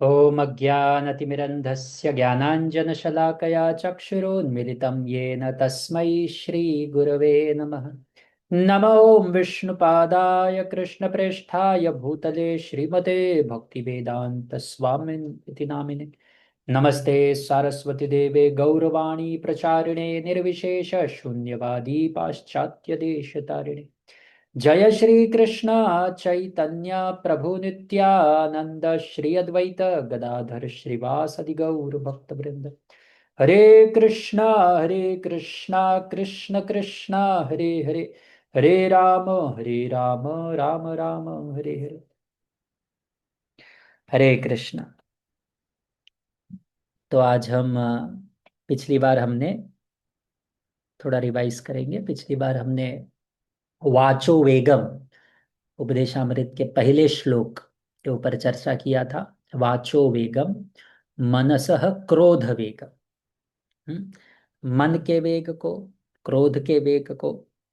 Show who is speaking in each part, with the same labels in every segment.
Speaker 1: ॐ अज्ञानतिमिरन्धस्य ज्ञानाञ्जनशलाकया चक्षुरोन्मिलितं येन तस्मै श्रीगुरवे नमः। नमो विष्णुपादाय कृष्णप्रेष्ठाय भूतले श्रीमते भक्तिवेदान्तस्वामिन् इति नामिने। नमस्ते सारस्वती देवे गौरवाणी प्रचारिणे निर्विशेष शून्यवादी पाश्चात्य देशतारिणे। जय श्री कृष्ण चैतन्य प्रभु नित्यानंद श्री अद्वैत गदाधर श्रीवासदि गौर भक्त वृंद। हरे कृष्णा कृष्ण कृष्ण हरे हरे, हरे राम राम राम हरे हरे। हरे कृष्ण। तो आज हम पिछली बार हमने थोड़ा रिवाइज करेंगे। पिछली बार हमने वाचो वेगम उपदेशामृत के पहले श्लोक के ऊपर चर्चा किया था। वाचो वेगम मनसः क्रोध वेगम। मन के वेग को, क्रोध के वेग को,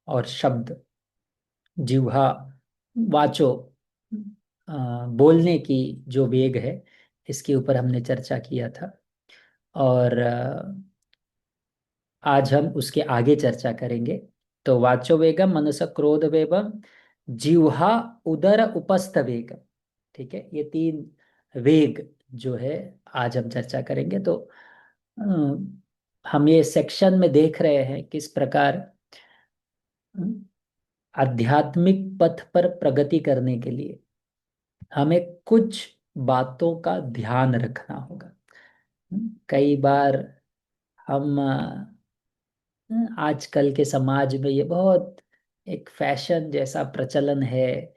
Speaker 1: और शब्द, जिह्वा, वाचो, बोलने की जो वेग है, इसके ऊपर हमने चर्चा किया था। और आज हम उसके आगे चर्चा करेंगे। तो वाचो वेगम मनस क्रोध वेगम जिह्वा उदर उपस्थ वेगम। ठीक है, ये तीन वेग जो है आज हम चर्चा करेंगे। तो हम ये सेक्शन में देख रहे हैं किस प्रकार आध्यात्मिक पथ पर प्रगति करने के लिए हमें कुछ बातों का ध्यान रखना होगा। कई बार हम आजकल के समाज में ये बहुत एक फैशन जैसा प्रचलन है।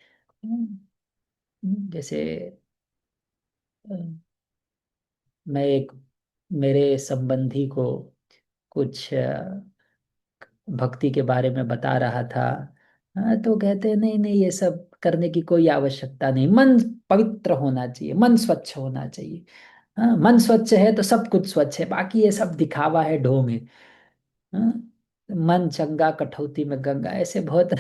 Speaker 1: जैसे अ, मैं एक मेरे संबंधी को कुछ भक्ति के बारे में बता रहा था। हाँ, तो कहते हैं नहीं नहीं, ये सब करने की कोई आवश्यकता नहीं, मन पवित्र होना चाहिए, मन स्वच्छ होना चाहिए। हाँ, मन स्वच्छ है तो सब कुछ स्वच्छ है, बाकी ये सब दिखावा है, ढोंग है। हाँ, मन चंगा कठौती में गंगा, ऐसे बहुत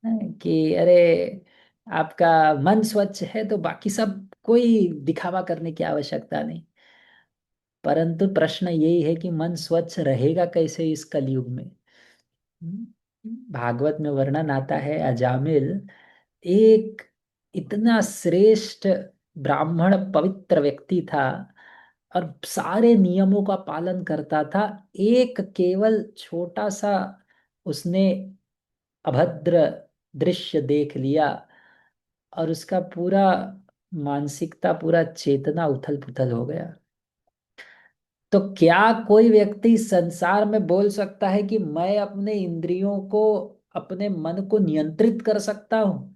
Speaker 1: कि अरे आपका मन स्वच्छ है तो बाकी सब कोई दिखावा करने की आवश्यकता नहीं। परंतु प्रश्न यही है कि मन स्वच्छ रहेगा कैसे इस कलयुग में। भागवत में वर्णन आता है, अजामिल एक इतना श्रेष्ठ ब्राह्मण पवित्र व्यक्ति था और सारे नियमों का पालन करता था। एक केवल छोटा सा उसने अभद्र दृश्य देख लिया और उसका पूरा मानसिकता, पूरा चेतना उथल पुथल हो गया। तो क्या कोई व्यक्ति संसार में बोल सकता है कि मैं अपने इंद्रियों को, अपने मन को नियंत्रित कर सकता हूं?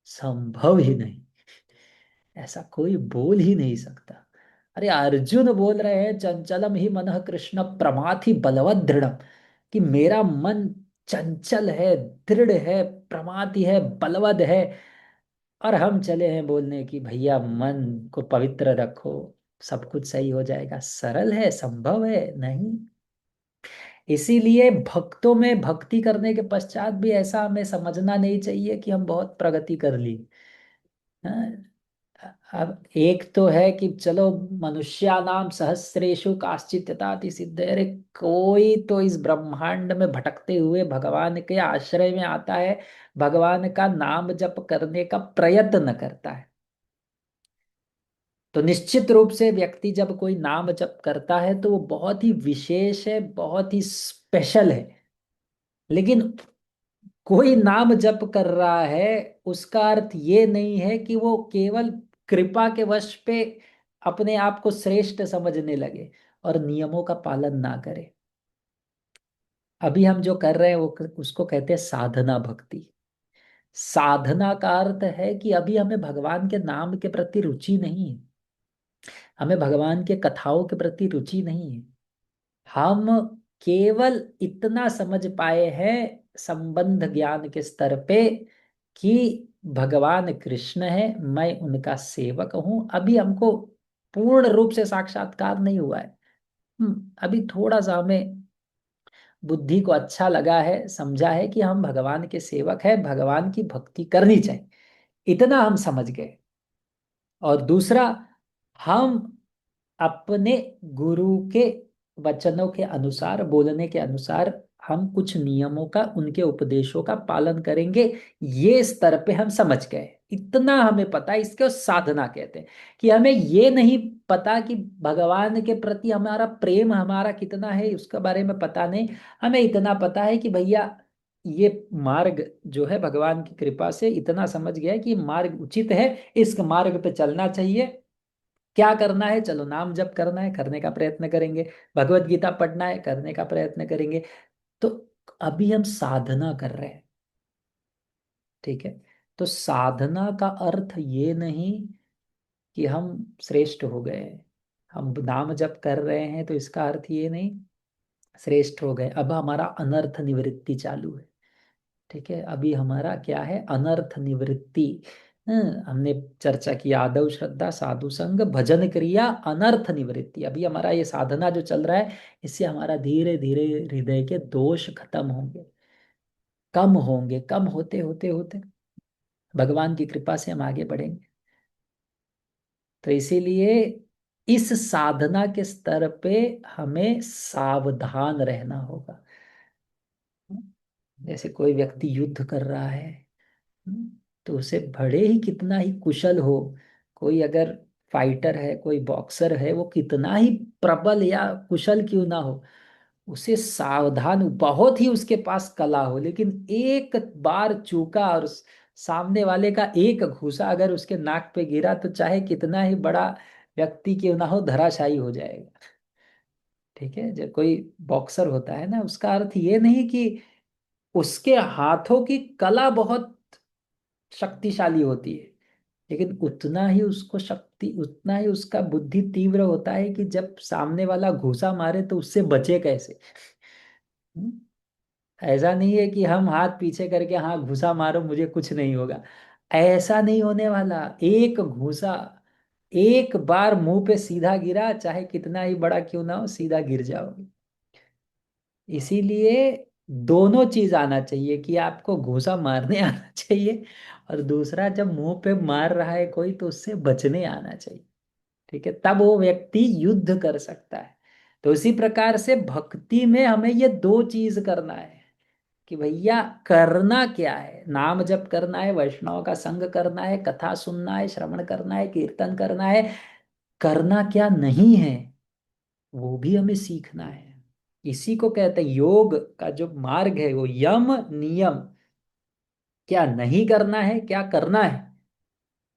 Speaker 1: संभव ही नहीं। ऐसा कोई बोल ही नहीं सकता। अरे अर्जुन बोल रहे हैं, चंचलम ही मनः कृष्ण प्रमाथि बलवत दृढ़म, कि मेरा मन चंचल है, दृढ़ है, प्रमाथि है, बलवद है। और हम चले हैं बोलने की भैया मन को पवित्र रखो, सब कुछ सही हो जाएगा। सरल है? संभव है? नहीं। इसीलिए भक्तों में भक्ति करने के पश्चात भी ऐसा हमें समझना नहीं चाहिए कि हम बहुत प्रगति कर ली। हाँ, अब एक तो है कि चलो मनुष्यानाम सहस्रेषु काश्चित् यथाति सिद्ध, अरे कोई तो इस ब्रह्मांड में भटकते हुए भगवान के आश्रय में आता है, भगवान का नाम जप करने का प्रयत्न करता है। तो निश्चित रूप से व्यक्ति जब कोई नाम जप करता है तो वो बहुत ही विशेष है, बहुत ही स्पेशल है। लेकिन कोई नाम जप कर रहा है, उसका अर्थ ये नहीं है कि वो केवल कृपा के वश पे अपने आप को श्रेष्ठ समझने लगे और नियमों का पालन ना करे। अभी हम जो कर रहे हैं वो उसको कहते हैं साधना भक्ति। साधना का अर्थ है कि अभी हमें भगवान के नाम के प्रति रुचि नहीं है, हमें भगवान के कथाओं के प्रति रुचि नहीं है। हम केवल इतना समझ पाए हैं संबंध ज्ञान के स्तर पे कि भगवान कृष्ण है, मैं उनका सेवक हूं। अभी हमको पूर्ण रूप से साक्षात्कार नहीं हुआ है। अभी थोड़ा सा हमें बुद्धि को अच्छा लगा है, समझा है कि हम भगवान के सेवक हैं, भगवान की भक्ति करनी चाहिए, इतना हम समझ गए। और दूसरा, हम अपने गुरु के वचनों के अनुसार, बोलने के अनुसार हम कुछ नियमों का, उनके उपदेशों का पालन करेंगे। ये स्तर पे हम समझ गए, इतना हमें पता है, इसको साधना कहते हैं। कि हमें ये नहीं पता कि भगवान के प्रति हमारा प्रेम हमारा कितना है, उसके बारे में पता नहीं। हमें इतना पता है कि भैया ये मार्ग जो है भगवान की कृपा से इतना समझ गया है कि ये मार्ग उचित है, इस मार्ग पे चलना चाहिए। क्या करना है, चलो नाम जप करना है, करने का प्रयत्न करेंगे। भगवत गीता पढ़ना है, करने का प्रयत्न करेंगे। तो अभी हम साधना कर रहे हैं, ठीक है। तो साधना का अर्थ ये नहीं कि हम श्रेष्ठ हो गए हैं। हम नाम जप कर रहे हैं तो इसका अर्थ ये नहीं श्रेष्ठ हो गए। अब हमारा अनर्थ निवृत्ति चालू है, ठीक है। अभी हमारा क्या है, अनर्थ निवृत्ति। हमने चर्चा की आदव श्रद्धा, साधु संग, भजन क्रिया, अनर्थ निवृत्ति। अभी हमारा ये साधना जो चल रहा है, इससे हमारा धीरे धीरे हृदय के दोष खत्म होंगे, कम होंगे। कम होते होते होते भगवान की कृपा से हम आगे बढ़ेंगे। तो इसीलिए इस साधना के स्तर पे हमें सावधान रहना होगा। जैसे कोई व्यक्ति युद्ध कर रहा है, तो उसे भले ही कितना ही कुशल हो, कोई अगर फाइटर है, कोई बॉक्सर है, वो कितना ही प्रबल या कुशल क्यों ना हो, उसे सावधान, बहुत ही उसके पास कला हो, लेकिन एक बार चूका और सामने वाले का एक घूंसा अगर उसके नाक पे गिरा, तो चाहे कितना ही बड़ा व्यक्ति क्यों ना हो, धराशायी हो जाएगा। ठीक है। जब कोई बॉक्सर होता है ना, उसका अर्थ ये नहीं कि उसके हाथों की कला बहुत शक्तिशाली होती है, लेकिन उतना ही उसको शक्ति, उतना ही उसका बुद्धि तीव्र होता है कि जब सामने वाला घूंसा मारे तो उससे बचे कैसे। हम्म? ऐसा नहीं है कि हम हाथ पीछे करके हाँ घूंसा मारो मुझे कुछ नहीं होगा, ऐसा नहीं होने वाला। एक घूंसा, एक बार मुंह पे सीधा गिरा, चाहे कितना ही बड़ा क्यों ना हो, सीधा गिर जाओगे। इसीलिए दोनों चीज आना चाहिए, कि आपको घूंसा मारने आना चाहिए, और दूसरा जब मुंह पे मार रहा है कोई तो उससे बचने आना चाहिए, ठीक है। तब वो व्यक्ति युद्ध कर सकता है। तो इसी प्रकार से भक्ति में हमें ये दो चीज करना है, कि भैया करना क्या है, नाम जप करना है, वैष्णव का संग करना है, कथा सुनना है, श्रवण करना है, कीर्तन करना है। करना क्या नहीं है, वो भी हमें सीखना है। इसी को कहते हैं योग का जो मार्ग है, वो यम नियम, क्या नहीं करना है, क्या करना है,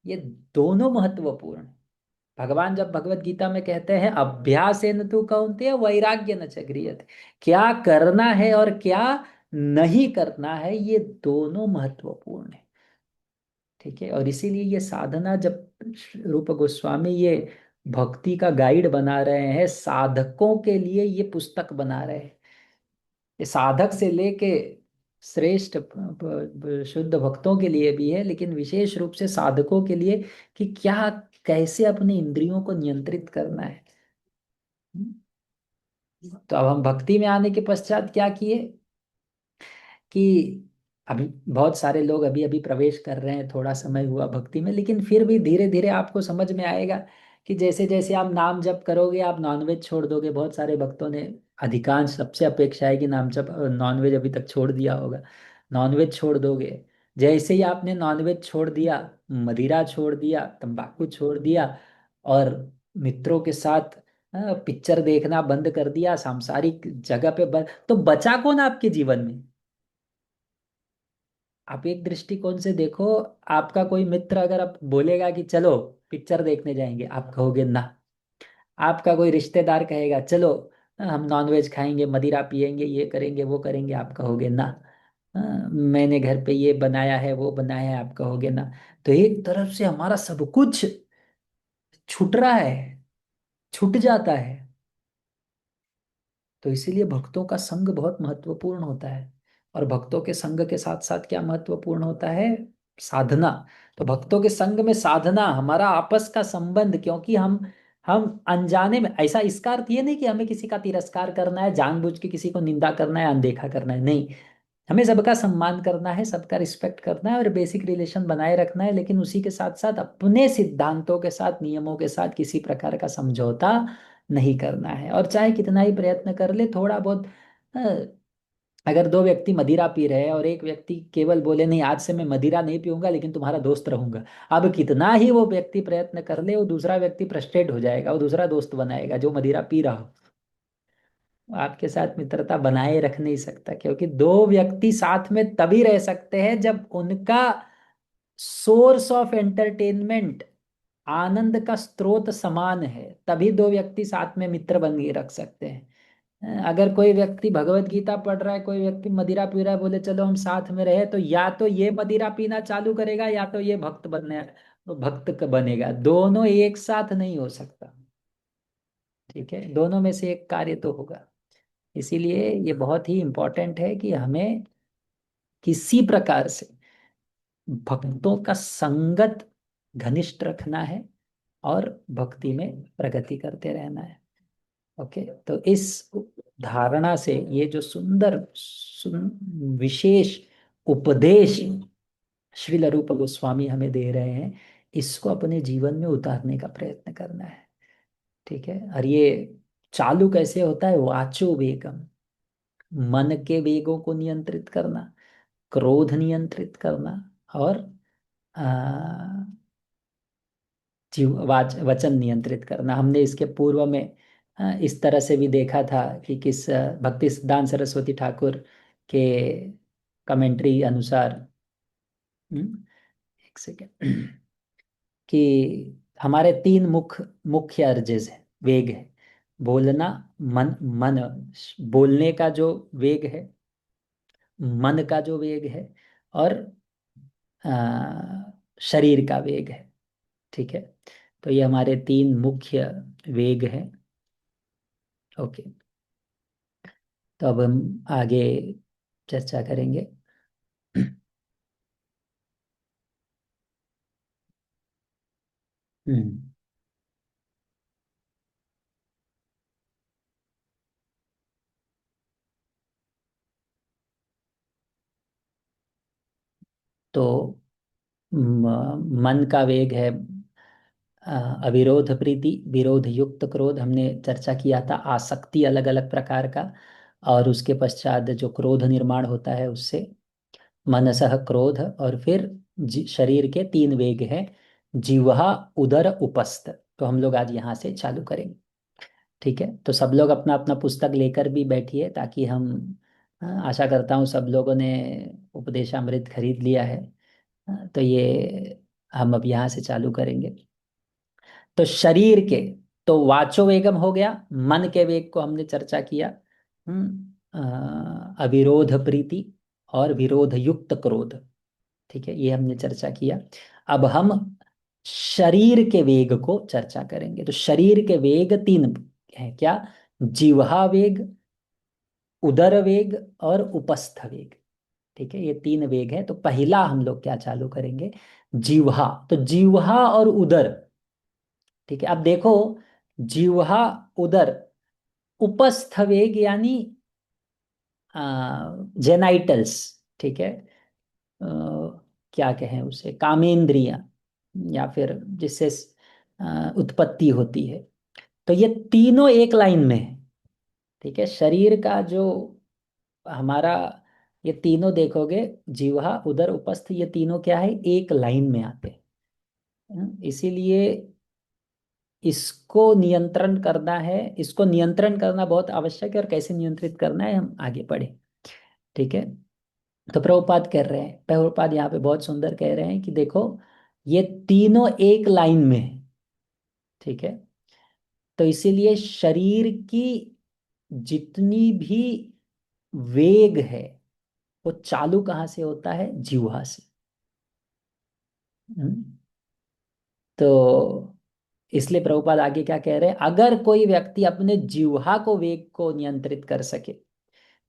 Speaker 1: ये दोनों महत्वपूर्ण है। भगवान जब भगवत गीता में कहते हैं अभ्यासेन तु कौन्तेय वैराग्य न च गृह्यते, क्या करना है और क्या नहीं करना है, ये दोनों महत्वपूर्ण है, ठीक है। और इसीलिए ये साधना जब रूप गोस्वामी ये भक्ति का गाइड बना रहे हैं, साधकों के लिए ये पुस्तक बना रहे हैं। ये साधक से लेके श्रेष्ठ शुद्ध भक्तों के लिए भी है, लेकिन विशेष रूप से साधकों के लिए, कि क्या, कैसे अपने इंद्रियों को नियंत्रित करना है। तो अब हम भक्ति में आने के पश्चात क्या किए, कि अभी बहुत सारे लोग अभी अभी प्रवेश कर रहे हैं, थोड़ा समय हुआ भक्ति में, लेकिन फिर भी धीरे धीरे आपको समझ में आएगा कि जैसे जैसे आप नाम जप करोगे, आप नॉनवेज छोड़ दोगे। बहुत सारे भक्तों ने, अधिकांश, सबसे अपेक्षा है कि नाम जप, नॉनवेज अभी तक छोड़ दिया होगा, नॉनवेज छोड़ दोगे। जैसे ही आपने नॉनवेज छोड़ दिया, मदिरा छोड़ दिया, तंबाकू छोड़ दिया, और मित्रों के साथ पिक्चर देखना बंद कर दिया, सांसारिक जगह पे तो बचा कौन आपके जीवन में। आप एक दृष्टिकोण से देखो, आपका कोई मित्र अगर आप बोलेगा कि चलो पिक्चर देखने जाएंगे, आप कहोगे ना। आपका कोई रिश्तेदार कहेगा चलो हम नॉनवेज खाएंगे, मदिरा पिएंगे, ये करेंगे वो करेंगे, आप कहोगे ना। मैंने घर पे ये बनाया है वो बनाया है, आप कहोगे ना। तो एक तरफ से हमारा सब कुछ छूट रहा है, छूट जाता है। तो इसीलिए भक्तों का संग बहुत महत्वपूर्ण होता है। और भक्तों के संग के साथ साथ क्या महत्वपूर्ण होता है, साधना। तो भक्तों के संग में साधना, हमारा आपस का संबंध, क्योंकि हम अनजाने में, ऐसा इसका अर्थ ये नहीं कि हमें किसी का तिरस्कार करना है, जानबूझ के किसी को निंदा करना है, अनदेखा करना है, नहीं। हमें सबका सम्मान करना है, सबका रिस्पेक्ट करना है और बेसिक रिलेशन बनाए रखना है, लेकिन उसी के साथ साथ अपने सिद्धांतों के साथ, नियमों के साथ किसी प्रकार का समझौता नहीं करना है। और चाहे कितना ही प्रयत्न कर ले, थोड़ा बहुत अ, अगर दो व्यक्ति मदिरा पी रहे हैं और एक व्यक्ति केवल बोले नहीं आज से मैं मदिरा नहीं पीऊंगा लेकिन तुम्हारा दोस्त रहूंगा, अब कितना ही वो व्यक्ति प्रयत्न कर ले, वो दूसरा व्यक्ति फ्रस्ट्रेट हो जाएगा, वो दूसरा दोस्त बनाएगा जो मदिरा पी रहा हो, आपके साथ मित्रता बनाए रख नहीं सकता। क्योंकि दो व्यक्ति साथ में तभी रह सकते हैं जब उनका सोर्स ऑफ एंटरटेनमेंट, आनंद का स्रोत समान है, तभी दो व्यक्ति साथ में मित्र बन के रख सकते हैं। अगर कोई व्यक्ति भगवत गीता पढ़ रहा है, कोई व्यक्ति मदिरा पी रहा है, बोले चलो हम साथ में रहे, तो या तो ये मदिरा पीना चालू करेगा या तो ये भक्त बनेगा, दोनों एक साथ नहीं हो सकता। ठीक है, दोनों में से एक कार्य तो होगा। इसीलिए ये बहुत ही इंपॉर्टेंट है कि हमें किसी प्रकार से भक्तों का संगत घनिष्ठ रखना है और भक्ति में प्रगति करते रहना है। ओके, तो इस धारणा से ये जो विशेष उपदेश श्रील रूप गोस्वामी हमें दे रहे हैं, इसको अपने जीवन में उतारने का प्रयत्न करना है। ठीक है, और ये चालू कैसे होता है? वाचो वेगम, मन के वेगों को नियंत्रित करना, क्रोध नियंत्रित करना, और आ, वचन नियंत्रित करना। हमने इसके पूर्व में इस तरह से भी देखा था कि किस भक्ति सिद्धांत सरस्वती ठाकुर के कमेंट्री अनुसार, एक सेकेंड, कि हमारे तीन मुख्य अर्जेस है, वेग है। बोलना, मन मन बोलने का जो वेग है, मन का जो वेग है, और शरीर का वेग है। ठीक है, तो ये हमारे तीन मुख्य वेग हैं। ओके, तो अब हम आगे चर्चा करेंगे। हम्म तो मन का वेग है अ, अविरोध प्रीति, विरोध युक्त क्रोध, हमने चर्चा किया था, आसक्ति अलग अलग प्रकार का। और उसके पश्चात जो क्रोध निर्माण होता है उससे मनसः क्रोध, और फिर शरीर के तीन वेग हैं, जिह्वा, उदर, उपस्थ। तो हम लोग आज यहाँ से चालू करेंगे। ठीक है, तो सब लोग अपना अपना पुस्तक लेकर भी बैठिए, ताकि हम आशा करता हूँ सब लोगों ने उपदेशामृत खरीद लिया है। तो ये हम अब यहाँ से चालू करेंगे। तो शरीर के, तो वाचो वेगम हो गया, मन के वेग को हमने चर्चा किया। अविरोध प्रीति और विरोध युक्त क्रोध। ठीक है, ये हमने चर्चा किया। अब हम शरीर के वेग को चर्चा करेंगे। तो शरीर के वेग तीन हैं क्या? जिह्वा वेग, उदर वेग, और उपस्थ वेग। ठीक है, ये तीन वेग है। तो पहला हम लोग क्या चालू करेंगे? जिह्वा। तो जिह्वा और उदर, ठीक है, अब देखो, जिह्वा, उदर, उपस्थ वेग यानी जेनाइटल्स। ठीक है, क्या कहें उसे, कामेंद्रियां, या फिर जिससे उत्पत्ति होती है। तो ये तीनों एक लाइन में है। ठीक है, शरीर का जो हमारा, ये तीनों देखोगे, जिह्वा, उदर, उपस्थ, ये तीनों क्या है? एक लाइन में आते हैं। इसीलिए इसको नियंत्रण करना है, इसको नियंत्रण करना बहुत आवश्यक है। और कैसे नियंत्रित करना है हम आगे पढ़े। ठीक है, तो प्रभुपाद कह रहे हैं, प्रभुपाद यहाँ पे बहुत सुंदर कह रहे हैं कि देखो, ये तीनों एक लाइन में है। ठीक है, तो इसीलिए शरीर की जितनी भी वेग है, वो चालू कहाँ से होता है? जिह्वा से। हम्म, तो इसलिए प्रभुपाद आगे क्या कह रहे हैं? अगर कोई व्यक्ति अपने जिह्वा को वेग को नियंत्रित कर सके,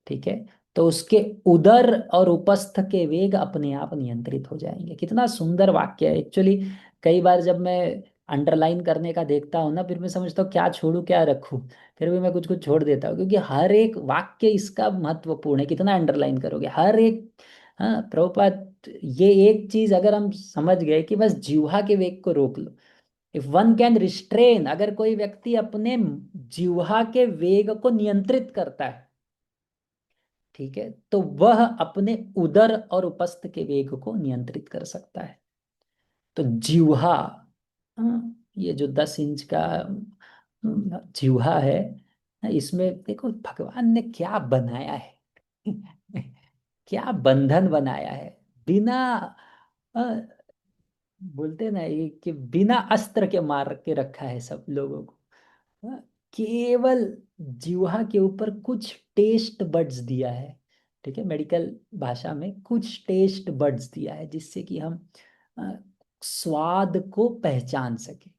Speaker 1: ठीक है, तो उसके उदर और उपस्थ के वेग अपने आप नियंत्रित हो जाएंगे। कितना सुंदर वाक्य है एक्चुअली। कई बार जब मैं अंडरलाइन करने का देखता हूँ ना, फिर मैं समझता हूँ क्या छोड़ू क्या रखूँ। फिर भी मैं कुछ कुछ छोड़ देता हूँ, क्योंकि हर एक वाक्य इसका महत्वपूर्ण है, कितना अंडरलाइन करोगे हर एक। हाँ प्रभुपाद, ये एक चीज अगर हम समझ गए कि बस जिह्वा के वेग को रोक लो। इफ वन कैन रिस्ट्रेन, अगर कोई व्यक्ति अपने जिह्वा के वेग को नियंत्रित करता है, ठीक है, तो वह अपने उदर और उपस्थ के वेग को नियंत्रित कर सकता है। तो जिह्वा, ये जो 10 इंच का जिह्वा है, इसमें देखो भगवान ने क्या बनाया है। क्या बंधन बनाया है। बिना अ, बोलते ना ये कि बिना अस्त्र के मार के रखा है सब लोगों को। हाँ, केवल जीवा के ऊपर कुछ टेस्ट बड्स दिया है, ठीक है, मेडिकल भाषा में कुछ टेस्ट बड्स दिया है, जिससे कि हम अ, स्वाद को पहचान सके,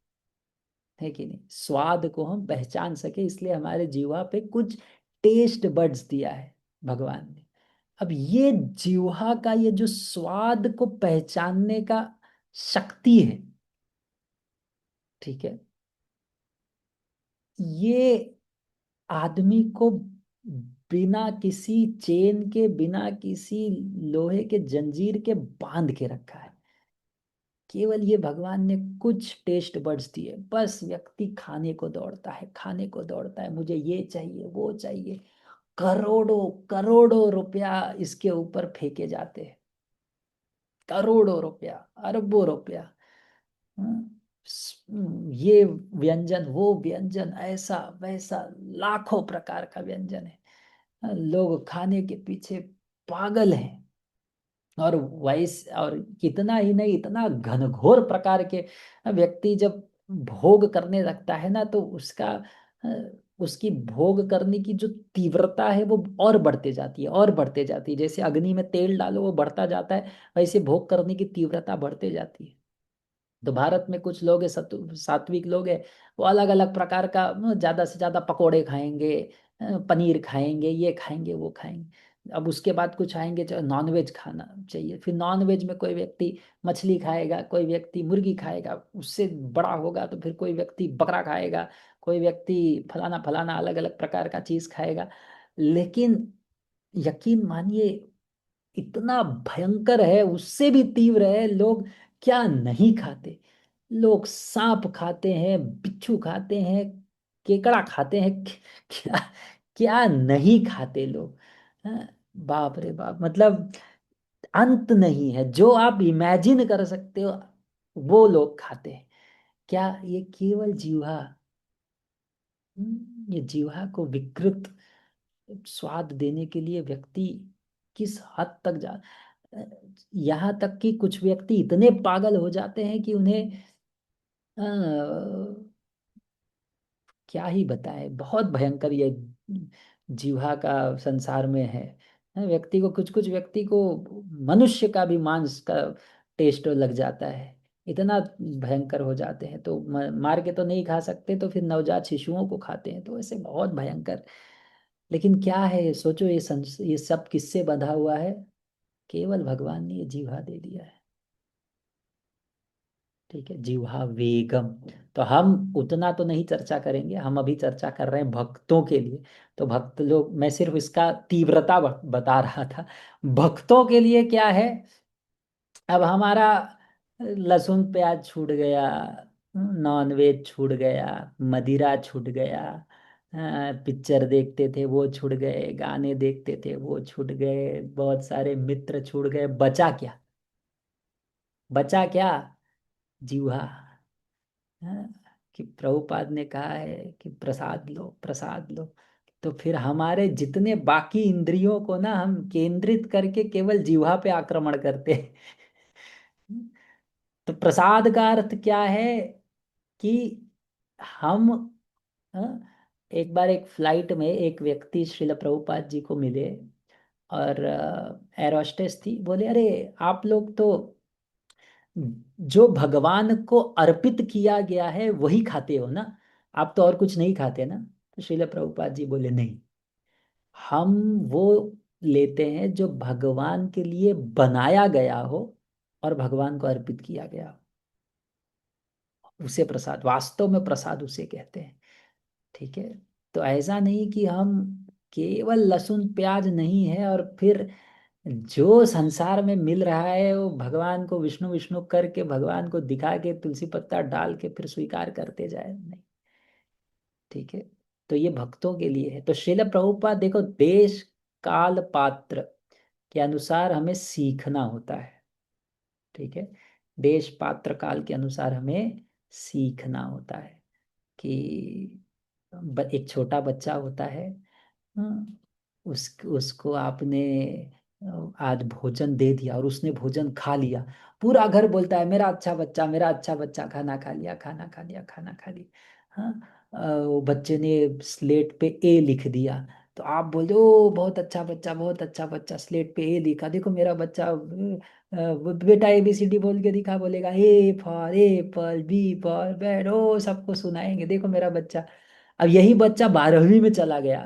Speaker 1: है कि नहीं, स्वाद को हम पहचान सके, इसलिए हमारे जीवा पे कुछ टेस्ट बड्स दिया है भगवान ने। अब ये जीवा का ये जो स्वाद को पहचानने का शक्ति है, ठीक है, ये आदमी को बिना किसी चेन के, बिना किसी लोहे के जंजीर के बांध के रखा है। केवल ये भगवान ने कुछ टेस्ट बड्स दिए, बस व्यक्ति खाने को दौड़ता है, खाने को दौड़ता है, मुझे ये चाहिए वो चाहिए। करोड़ों करोड़ों रुपया इसके ऊपर फेंके जाते हैं, करोड़ों रुपया, अरबों रुपया। ये व्यंजन वो व्यंजन, ऐसा वैसा, लाखों प्रकार का व्यंजन है। लोग खाने के पीछे पागल हैं। और वैस और कितना ही नहीं, इतना घनघोर प्रकार के व्यक्ति जब भोग करने लगता है ना, तो उसका अ, उसकी भोग करने की जो तीव्रता है वो और बढ़ते जाती है, और बढ़ते जाती है। जैसे अग्नि में तेल डालो वो बढ़ता जाता है, वैसे भोग करने की तीव्रता बढ़ते जाती है। तो भारत में कुछ लोग है, सात्विक लोग है, वो अलग अलग प्रकार का ज्यादा से ज्यादा पकोड़े खाएंगे, पनीर खाएंगे, ये खाएंगे वो खाएंगे। अब उसके बाद कुछ आएंगे जो नॉनवेज खाना चाहिए, फिर नॉनवेज में कोई व्यक्ति मछली खाएगा, कोई व्यक्ति मुर्गी खाएगा, उससे बड़ा होगा तो फिर कोई व्यक्ति बकरा खाएगा, कोई व्यक्ति फलाना फलाना अलग अलग प्रकार का चीज खाएगा। लेकिन यकीन मानिए, इतना भयंकर है, उससे भी तीव्र है। लोग क्या नहीं खाते, लोग सांप खाते हैं, बिच्छू खाते हैं, केकड़ा खाते हैं, क्या क्या नहीं खाते लोग। हाँ, बाप रे बाप, मतलब अंत नहीं है। जो आप इमेजिन कर सकते हो वो लोग खाते हैं। क्या ये केवल जीवा, ये जीवा को विकृत स्वाद देने के लिए व्यक्ति किस हद तक जा, यहाँ तक कि कुछ व्यक्ति इतने पागल हो जाते हैं कि उन्हें अ, क्या ही बताएं, बहुत भयंकर ये जीवा का संसार में है। व्यक्ति को, कुछ कुछ व्यक्ति को मनुष्य का भी मांस का टेस्ट लग जाता है, इतना भयंकर हो जाते हैं। तो मार के तो नहीं खा सकते, तो फिर नवजात शिशुओं को खाते हैं, तो ऐसे बहुत भयंकर। लेकिन क्या है, ये सोचो, ये सब किससे बंधा हुआ है। केवल भगवान ने ये जीवा दे दिया है, ठीक है, जीवा वेगम। तो हम उतना तो नहीं चर्चा करेंगे, हम अभी चर्चा कर रहे हैं भक्तों के लिए। तो भक्त लोग, मैं सिर्फ इसका तीव्रता बता रहा था। भक्तों के लिए क्या है, अब हमारा लहसुन प्याज छूट गया, नॉन वेज छूट गया, मदिरा छूट गया, पिक्चर देखते थे वो छूट गए, गाने देखते थे वो छूट गए, बहुत सारे मित्र छूट गए, बचा क्या, बचा क्या, जीवा। हाँ, कि प्रभुपाद ने कहा है कि प्रसाद लो प्रसाद लो। तो फिर हमारे जितने बाकी इंद्रियों को ना हम केंद्रित करके केवल जीवा पे आक्रमण करते हैं। तो प्रसाद का अर्थ क्या है कि हम, हाँ, एक बार एक फ्लाइट में एक व्यक्ति श्रील प्रभुपाद जी को मिले, और एयर होस्टेस थी, बोले अरे आप लोग तो जो भगवान को अर्पित किया गया है वही खाते हो ना, आप तो और कुछ नहीं खाते ना। तो श्रील प्रभुपाद जी बोले नहीं, हम वो लेते हैं जो भगवान के लिए बनाया गया हो और भगवान को अर्पित किया गया हो। उसे प्रसाद, वास्तव में प्रसाद उसे कहते हैं। ठीक है। तो ऐसा नहीं कि हम केवल लहसुन प्याज नहीं है और फिर जो संसार में मिल रहा है वो भगवान को विष्णु विष्णु करके, भगवान को दिखा के, तुलसी पत्ता डाल के फिर स्वीकार करते जाए, नहीं। ठीक है। तो ये भक्तों के लिए है। तो श्रील प्रभुपाद देखो, देश काल पात्र के अनुसार हमें सीखना होता है। ठीक है। देश पात्र काल के अनुसार हमें सीखना होता है कि एक छोटा बच्चा होता है। हाँ, उसको आपने आज भोजन दे दिया और उसने भोजन खा लिया, पूरा घर बोलता है मेरा अच्छा बच्चा, मेरा अच्छा बच्चा, खाना खा लिया, खाना खा लिया, खाना खा लिया। हाँ। वो बच्चे ने स्लेट पे ए लिख दिया, तो आप बोल दो ओ बहुत अच्छा बच्चा, बहुत अच्छा बच्चा, स्लेट पे ए लिखा, देखो मेरा बच्चा। वो बेटा ABCD बोल के दिखा, बोलेगा A for apple, B for bat, ओ सबको सुनाएंगे देखो मेरा बच्चा। अब यही बच्चा 12वीं में चला गया।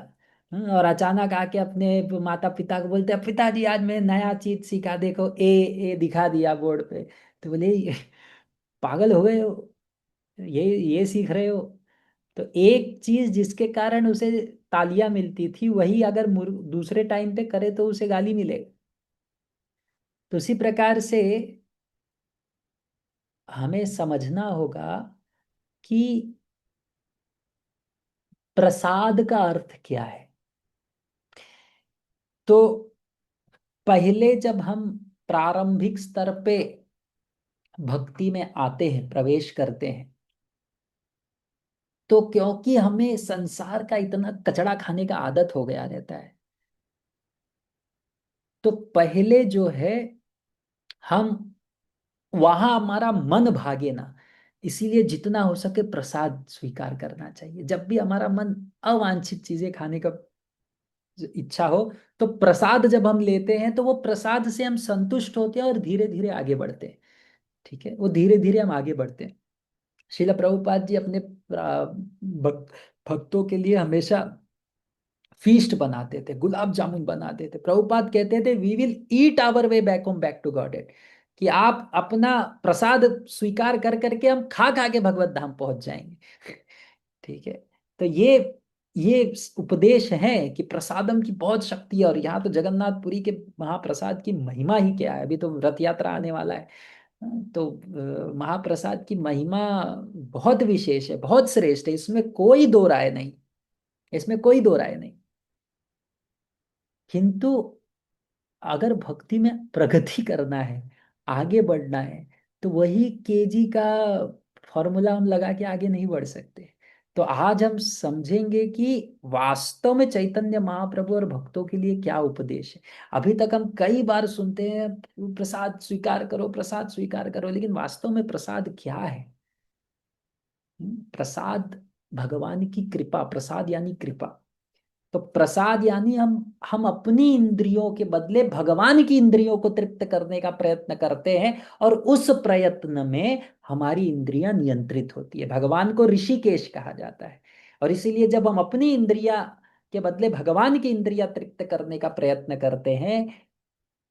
Speaker 1: और अचानक आके अपने माता पिता को बोलते हैं पिताजी आज मैं नया चीज सीखा, देखो ए दिखा दिया बोर्ड पे। तो बोले पागल हो गए हो, ये सीख रहे हो? तो एक चीज जिसके कारण उसे तालियां मिलती थी, वही अगर दूसरे टाइम पे करे तो उसे गाली मिलेगी। तो उसी प्रकार से हमें समझना होगा कि प्रसाद का अर्थ क्या है। तो पहले जब हम प्रारंभिक स्तर पे भक्ति में आते हैं, प्रवेश करते हैं, तो क्योंकि हमें संसार का इतना कचड़ा खाने का आदत हो गया रहता है, तो पहले जो है हम वहां हमारा मन भागे ना, इसीलिए जितना हो सके प्रसाद स्वीकार करना चाहिए। जब भी हमारा मन अवांछित चीजें खाने का इच्छा हो, तो प्रसाद जब हम लेते हैं तो वो प्रसाद से हम संतुष्ट होते हैं और धीरे धीरे आगे बढ़ते हैं। ठीक है। वो धीरे धीरे हम आगे बढ़ते हैं। श्रील प्रभुपाद जी अपने भक्तों के लिए हमेशा फीस्ट बनाते थे, गुलाब जामुन बनाते थे। प्रभुपाद कहते थे we will eat our way back home, back to God it, कि आप अपना प्रसाद स्वीकार कर करके हम खा खा के भगवत धाम पहुंच जाएंगे। ठीक है। तो ये उपदेश है कि प्रसादम की बहुत शक्ति है। और यहाँ तो जगन्नाथपुरी के महाप्रसाद की महिमा ही क्या है, अभी तो रथ यात्रा आने वाला है। तो महाप्रसाद की महिमा बहुत विशेष है, बहुत श्रेष्ठ है, इसमें कोई दो राय नहीं, इसमें कोई दो राय नहीं। किंतु अगर भक्ति में प्रगति करना है, आगे बढ़ना है, तो वही केजी का फॉर्मूला हम लगा के आगे नहीं बढ़ सकते। तो आज हम समझेंगे कि वास्तव में चैतन्य महाप्रभु और भक्तों के लिए क्या उपदेश है। अभी तक हम कई बार सुनते हैं प्रसाद स्वीकार करो, प्रसाद स्वीकार करो, लेकिन वास्तव में प्रसाद क्या है? प्रसाद भगवान की कृपा, प्रसाद यानी कृपा। तो प्रसाद यानी हम अपनी इंद्रियों के बदले भगवान की इंद्रियों को तृप्त करने का प्रयत्न करते हैं, और उस प्रयत्न में हमारी इंद्रियां नियंत्रित होती है। भगवान को ऋषिकेश कहा जाता है। और इसीलिए जब हम अपनी इंद्रिया के बदले भगवान की इंद्रिया तृप्त करने का प्रयत्न करते हैं,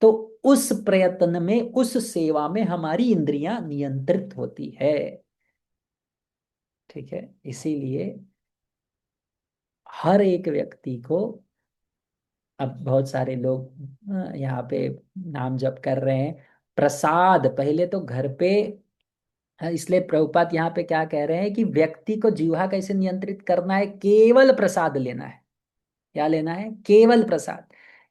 Speaker 1: तो उस प्रयत्न में, उस सेवा में हमारी इंद्रियां नियंत्रित होती है। ठीक है। इसीलिए हर एक व्यक्ति को, अब बहुत सारे लोग यहाँ पे नाम जप कर रहे हैं, प्रसाद पहले तो घर पे। इसलिए प्रभुपाद यहाँ पे क्या कह रहे हैं कि व्यक्ति को जीवा कैसे नियंत्रित करना है, केवल प्रसाद लेना है। क्या लेना है? केवल प्रसाद।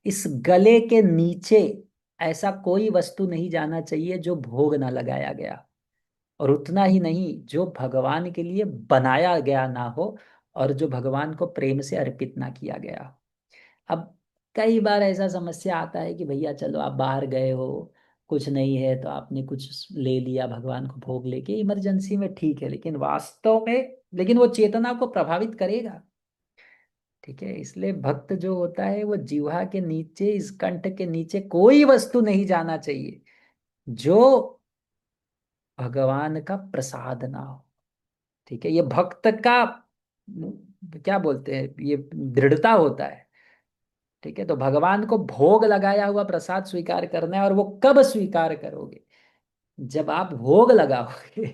Speaker 1: इस गले के नीचे ऐसा कोई वस्तु नहीं जाना चाहिए जो भोग ना लगाया गया, और उतना ही नहीं जो भगवान के लिए बनाया गया ना हो, और जो भगवान को प्रेम से अर्पित ना किया गया। अब कई बार ऐसा समस्या आता है कि भैया चलो आप बाहर गए हो, कुछ नहीं है तो आपने कुछ ले लिया भगवान को भोग लेके, इमरजेंसी में ठीक है, लेकिन वास्तव में, लेकिन वो चेतना को प्रभावित करेगा। ठीक है। इसलिए भक्त जो होता है वो जिह्वा के नीचे, इस कंठ के नीचे कोई वस्तु नहीं जाना चाहिए जो भगवान का प्रसाद ना हो। ठीक है। ये भक्त का क्या बोलते हैं, ये दृढ़ता होता है। ठीक है। तो भगवान को भोग लगाया हुआ प्रसाद स्वीकार करना है, और वो कब स्वीकार करोगे? जब आप भोग लगाओगे।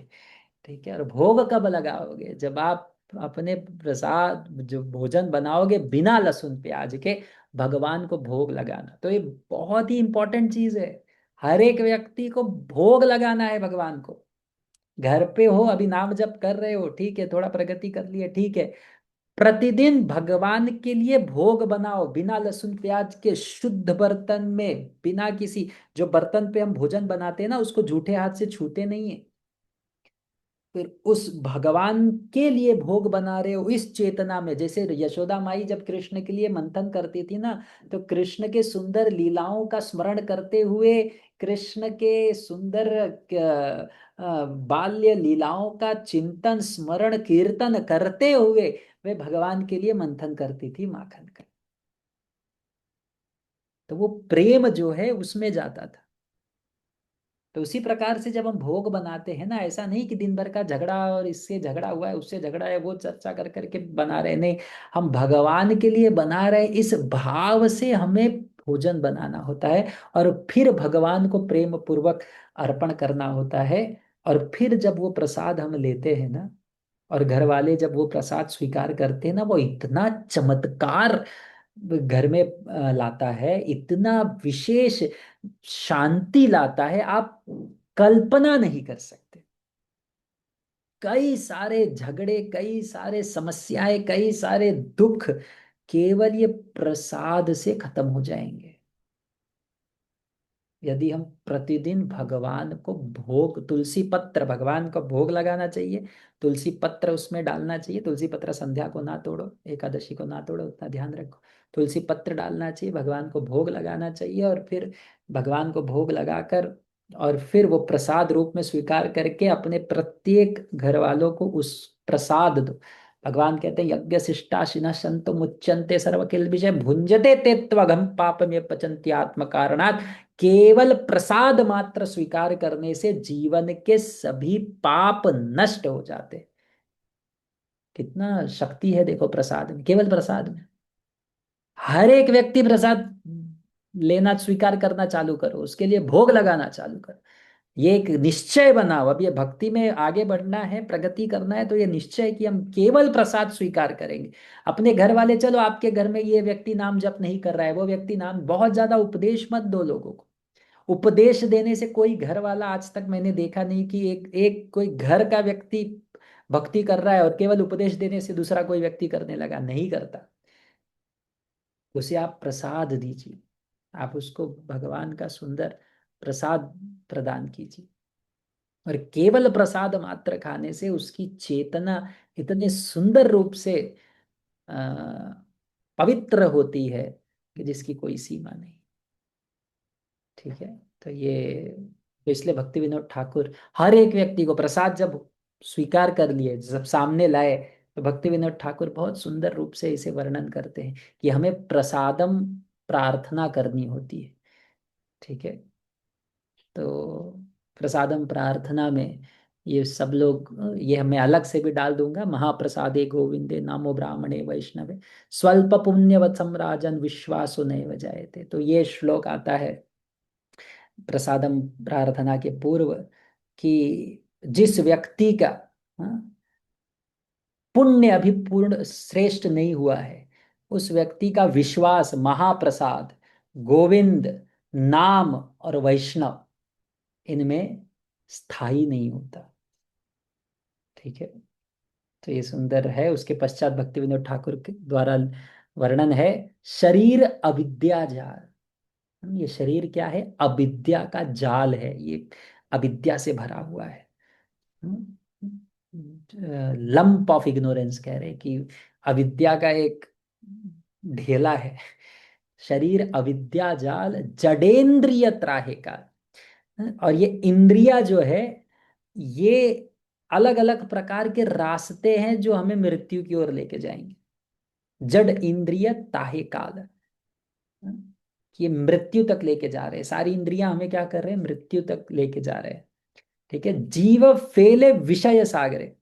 Speaker 1: ठीक है, और भोग कब लगाओगे? जब आप अपने प्रसाद जो भोजन बनाओगे बिना लहसुन प्याज के, भगवान को भोग लगाना। तो ये बहुत ही इंपॉर्टेंट चीज है। हर एक व्यक्ति को भोग लगाना है भगवान को। घर पे हो, अभी नाम जप कर रहे हो, ठीक है, थोड़ा प्रगति कर लिए, ठीक है, प्रतिदिन भगवान के लिए भोग बनाओ बिना लहसुन प्याज के, शुद्ध बर्तन में, बिना किसी, जो बर्तन पे हम भोजन बनाते हैं ना, उसको झूठे हाथ से छूते नहीं है। फिर उस भगवान के लिए भोग बना रहे हो इस चेतना में। जैसे यशोदा माई जब कृष्ण के लिए मंथन करती थी ना, तो कृष्ण के सुंदर लीलाओं का स्मरण करते हुए, कृष्ण के सुंदर बाल्य लीलाओं का चिंतन, स्मरण, कीर्तन करते हुए वे भगवान के लिए मंथन करती थी माखन का। तो वो प्रेम जो है उसमें जाता था। तो उसी प्रकार से जब हम भोग बनाते हैं ना, ऐसा नहीं कि दिन भर का झगड़ा, और इससे झगड़ा हुआ है, उससे झगड़ा है, वो चर्चा कर करके बना रहे, नहीं, हम भगवान के लिए बना रहे, इस भाव से हमें भोजन बनाना होता है। और फिर भगवान को प्रेम पूर्वक अर्पण करना होता है। और फिर जब वो प्रसाद हम लेते हैं ना, और घर वाले जब वो प्रसाद स्वीकार करते हैं ना, वो इतना चमत्कार घर में लाता है, इतना विशेष शांति लाता है, आप कल्पना नहीं कर सकते। कई सारे झगड़े, कई सारे समस्याएं, कई सारे दुख केवल ये प्रसाद से खत्म हो जाएंगे, यदि हम प्रतिदिन भगवान को भोग, तुलसी पत्र, भगवान को भोग लगाना चाहिए, तुलसी पत्र उसमें डालना चाहिए। तुलसी पत्र संध्या को ना तोड़ो, एकादशी को ना तोड़ो, उतना ध्यान रखो। तुलसी पत्र डालना चाहिए, भगवान को भोग लगाना चाहिए, और फिर भगवान को भोग लगाकर, और फिर वो प्रसाद रूप में स्वीकार करके अपने प्रत्येक घर वालों को उस प्रसाद दो। भगवान कहते हैं, यज्ञ शिष्टाशिनः सन्तो मुच्यन्ते सर्व किल्बिषय भुंजते ते त्वघं पापमेव पचन्ति आत्म कारणात्। केवल प्रसाद मात्र स्वीकार करने से जीवन के सभी पाप नष्ट हो जाते। कितना शक्ति है देखो प्रसाद में, केवल प्रसाद में। हर एक व्यक्ति प्रसाद लेना, स्वीकार करना चालू करो, उसके लिए भोग लगाना चालू करो। ये एक निश्चय बनाओ। अब ये भक्ति में आगे बढ़ना है, प्रगति करना है, तो ये निश्चय है कि हम केवल प्रसाद स्वीकार करेंगे। अपने घर वाले, चलो आपके घर में ये व्यक्ति नाम जप नहीं कर रहा है, वो व्यक्ति नाम, बहुत ज्यादा उपदेश मत दो लोगों को। उपदेश देने से कोई घर वाला, आज तक मैंने देखा नहीं कि एक एक कोई घर का व्यक्ति भक्ति कर रहा है और केवल उपदेश देने से दूसरा कोई व्यक्ति करने लगा, नहीं करता। उसे आप प्रसाद दीजिए, आप उसको भगवान का सुंदर प्रसाद प्रदान कीजिए। और केवल प्रसाद मात्र खाने से उसकी चेतना इतने सुंदर रूप से अ, पवित्र होती है कि जिसकी कोई सीमा नहीं। ठीक है। तो ये, तो इसलिए भक्ति विनोद ठाकुर हर एक व्यक्ति को प्रसाद जब स्वीकार कर लिए, जब सामने लाए, तो भक्ति विनोद ठाकुर बहुत सुंदर रूप से इसे वर्णन करते हैं कि हमें प्रसादम प्रार्थना करनी होती है। ठीक है। तो प्रसादम प्रार्थना में ये सब लोग, ये मैं अलग से भी डाल दूंगा, महाप्रसादे गोविंदे नामो ब्राह्मणे वैष्णवे स्वल्प पुण्यवत्सम राजन विश्वासो नैव जायते। तो ये श्लोक आता है प्रसादम प्रार्थना के पूर्व, कि जिस व्यक्ति का, हाँ, पुण्य अभी पूर्ण श्रेष्ठ नहीं हुआ है, उस व्यक्ति का विश्वास महाप्रसाद, गोविंद, नाम और वैष्णव, इनमें स्थायी नहीं होता। ठीक है। तो ये सुंदर है। उसके पश्चात भक्ति विनोद ठाकुर के द्वारा वर्णन है, शरीर अविद्या जाल। ये शरीर क्या है? अविद्या का जाल है, ये अविद्या से भरा हुआ है। लंप ऑफ इग्नोरेंस कह रहे हैं कि अविद्या का एक ढेला है। शरीर अविद्या जाल जडेंद्रिय त्राहे का। और ये इंद्रिया जो है, ये अलग अलग प्रकार के रास्ते हैं जो हमें मृत्यु की ओर लेके जाएंगे। जड इंद्रिय ताहे काल, कि ये मृत्यु तक लेके जा रहे हैं, सारी इंद्रियां हमें क्या कर रहे हैं? मृत्यु तक लेके जा रहे हैं। ठीक है। जीव फेले विषय सागरे।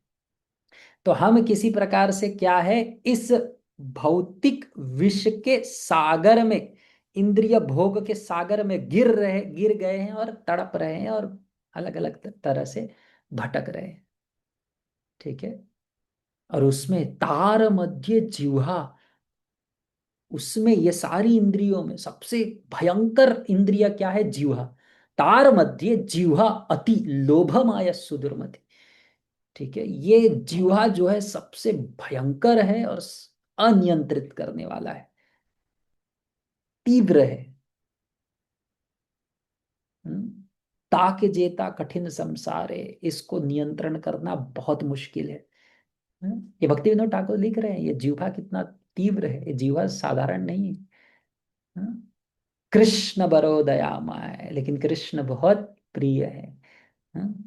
Speaker 1: तो हम किसी प्रकार से क्या है, इस भौतिक विष के सागर में, इंद्रिय भोग के सागर में गिर गए हैं और तड़प रहे हैं, और अलग अलग तरह से भटक रहे हैं। ठीक है। और उसमें तार मध्य जिह्वा, उसमें ये सारी इंद्रियों में सबसे भयंकर इंद्रिय क्या है? जिह्वा। तार मध्य जिह्वा अति लोभमाय सुदुर्मति। ठीक है, ये जिह्वा जो है सबसे भयंकर है और अनियंत्रित करने वाला है, तीव्र है। हम्म? ताके जेता कठिन संसार है, इसको नियंत्रण करना बहुत मुश्किल है। ये भक्ति विनोद ठाकुर लिख रहे हैं, ये जीवा कितना तीव्र है, ये जीवा साधारण नहीं है। हम्म? कृष्ण बरो दयामय, लेकिन कृष्ण बहुत प्रिय है।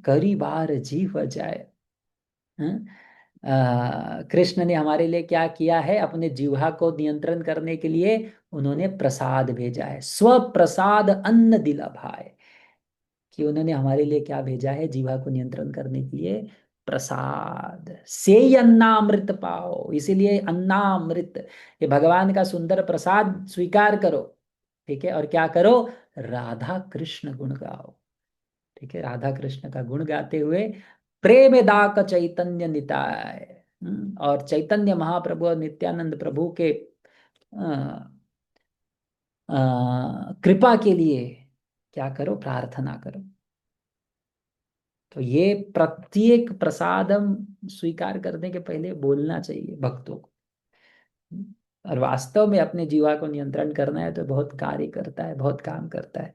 Speaker 1: करी बार जीव जाए। कृष्ण ने हमारे लिए क्या किया है? अपने जीवा को नियंत्रण करने के लिए उन्होंने प्रसाद भेजा है, स्व प्रसाद अन्न दिला भाई। कि उन्होंने हमारे लिए क्या भेजा है जीवा को नियंत्रण करने के लिए? प्रसाद से ही अन्नामृत पाओ, इसीलिए अन्नामृत, ये भगवान का सुंदर प्रसाद स्वीकार करो। ठीक है, और क्या करो? राधा कृष्ण गुण गाओ। ठीक है, राधा कृष्ण का गुण गाते हुए प्रेम दाक चैतन्य निताय। और चैतन्य महाप्रभु और नित्यानंद प्रभु के कृपा के लिए क्या करो? प्रार्थना करो। तो ये प्रत्येक प्रसादम स्वीकार करने के पहले बोलना चाहिए भक्तों को। और वास्तव में अपने जीवा को नियंत्रण करना है तो बहुत कार्य करता है, बहुत काम करता है।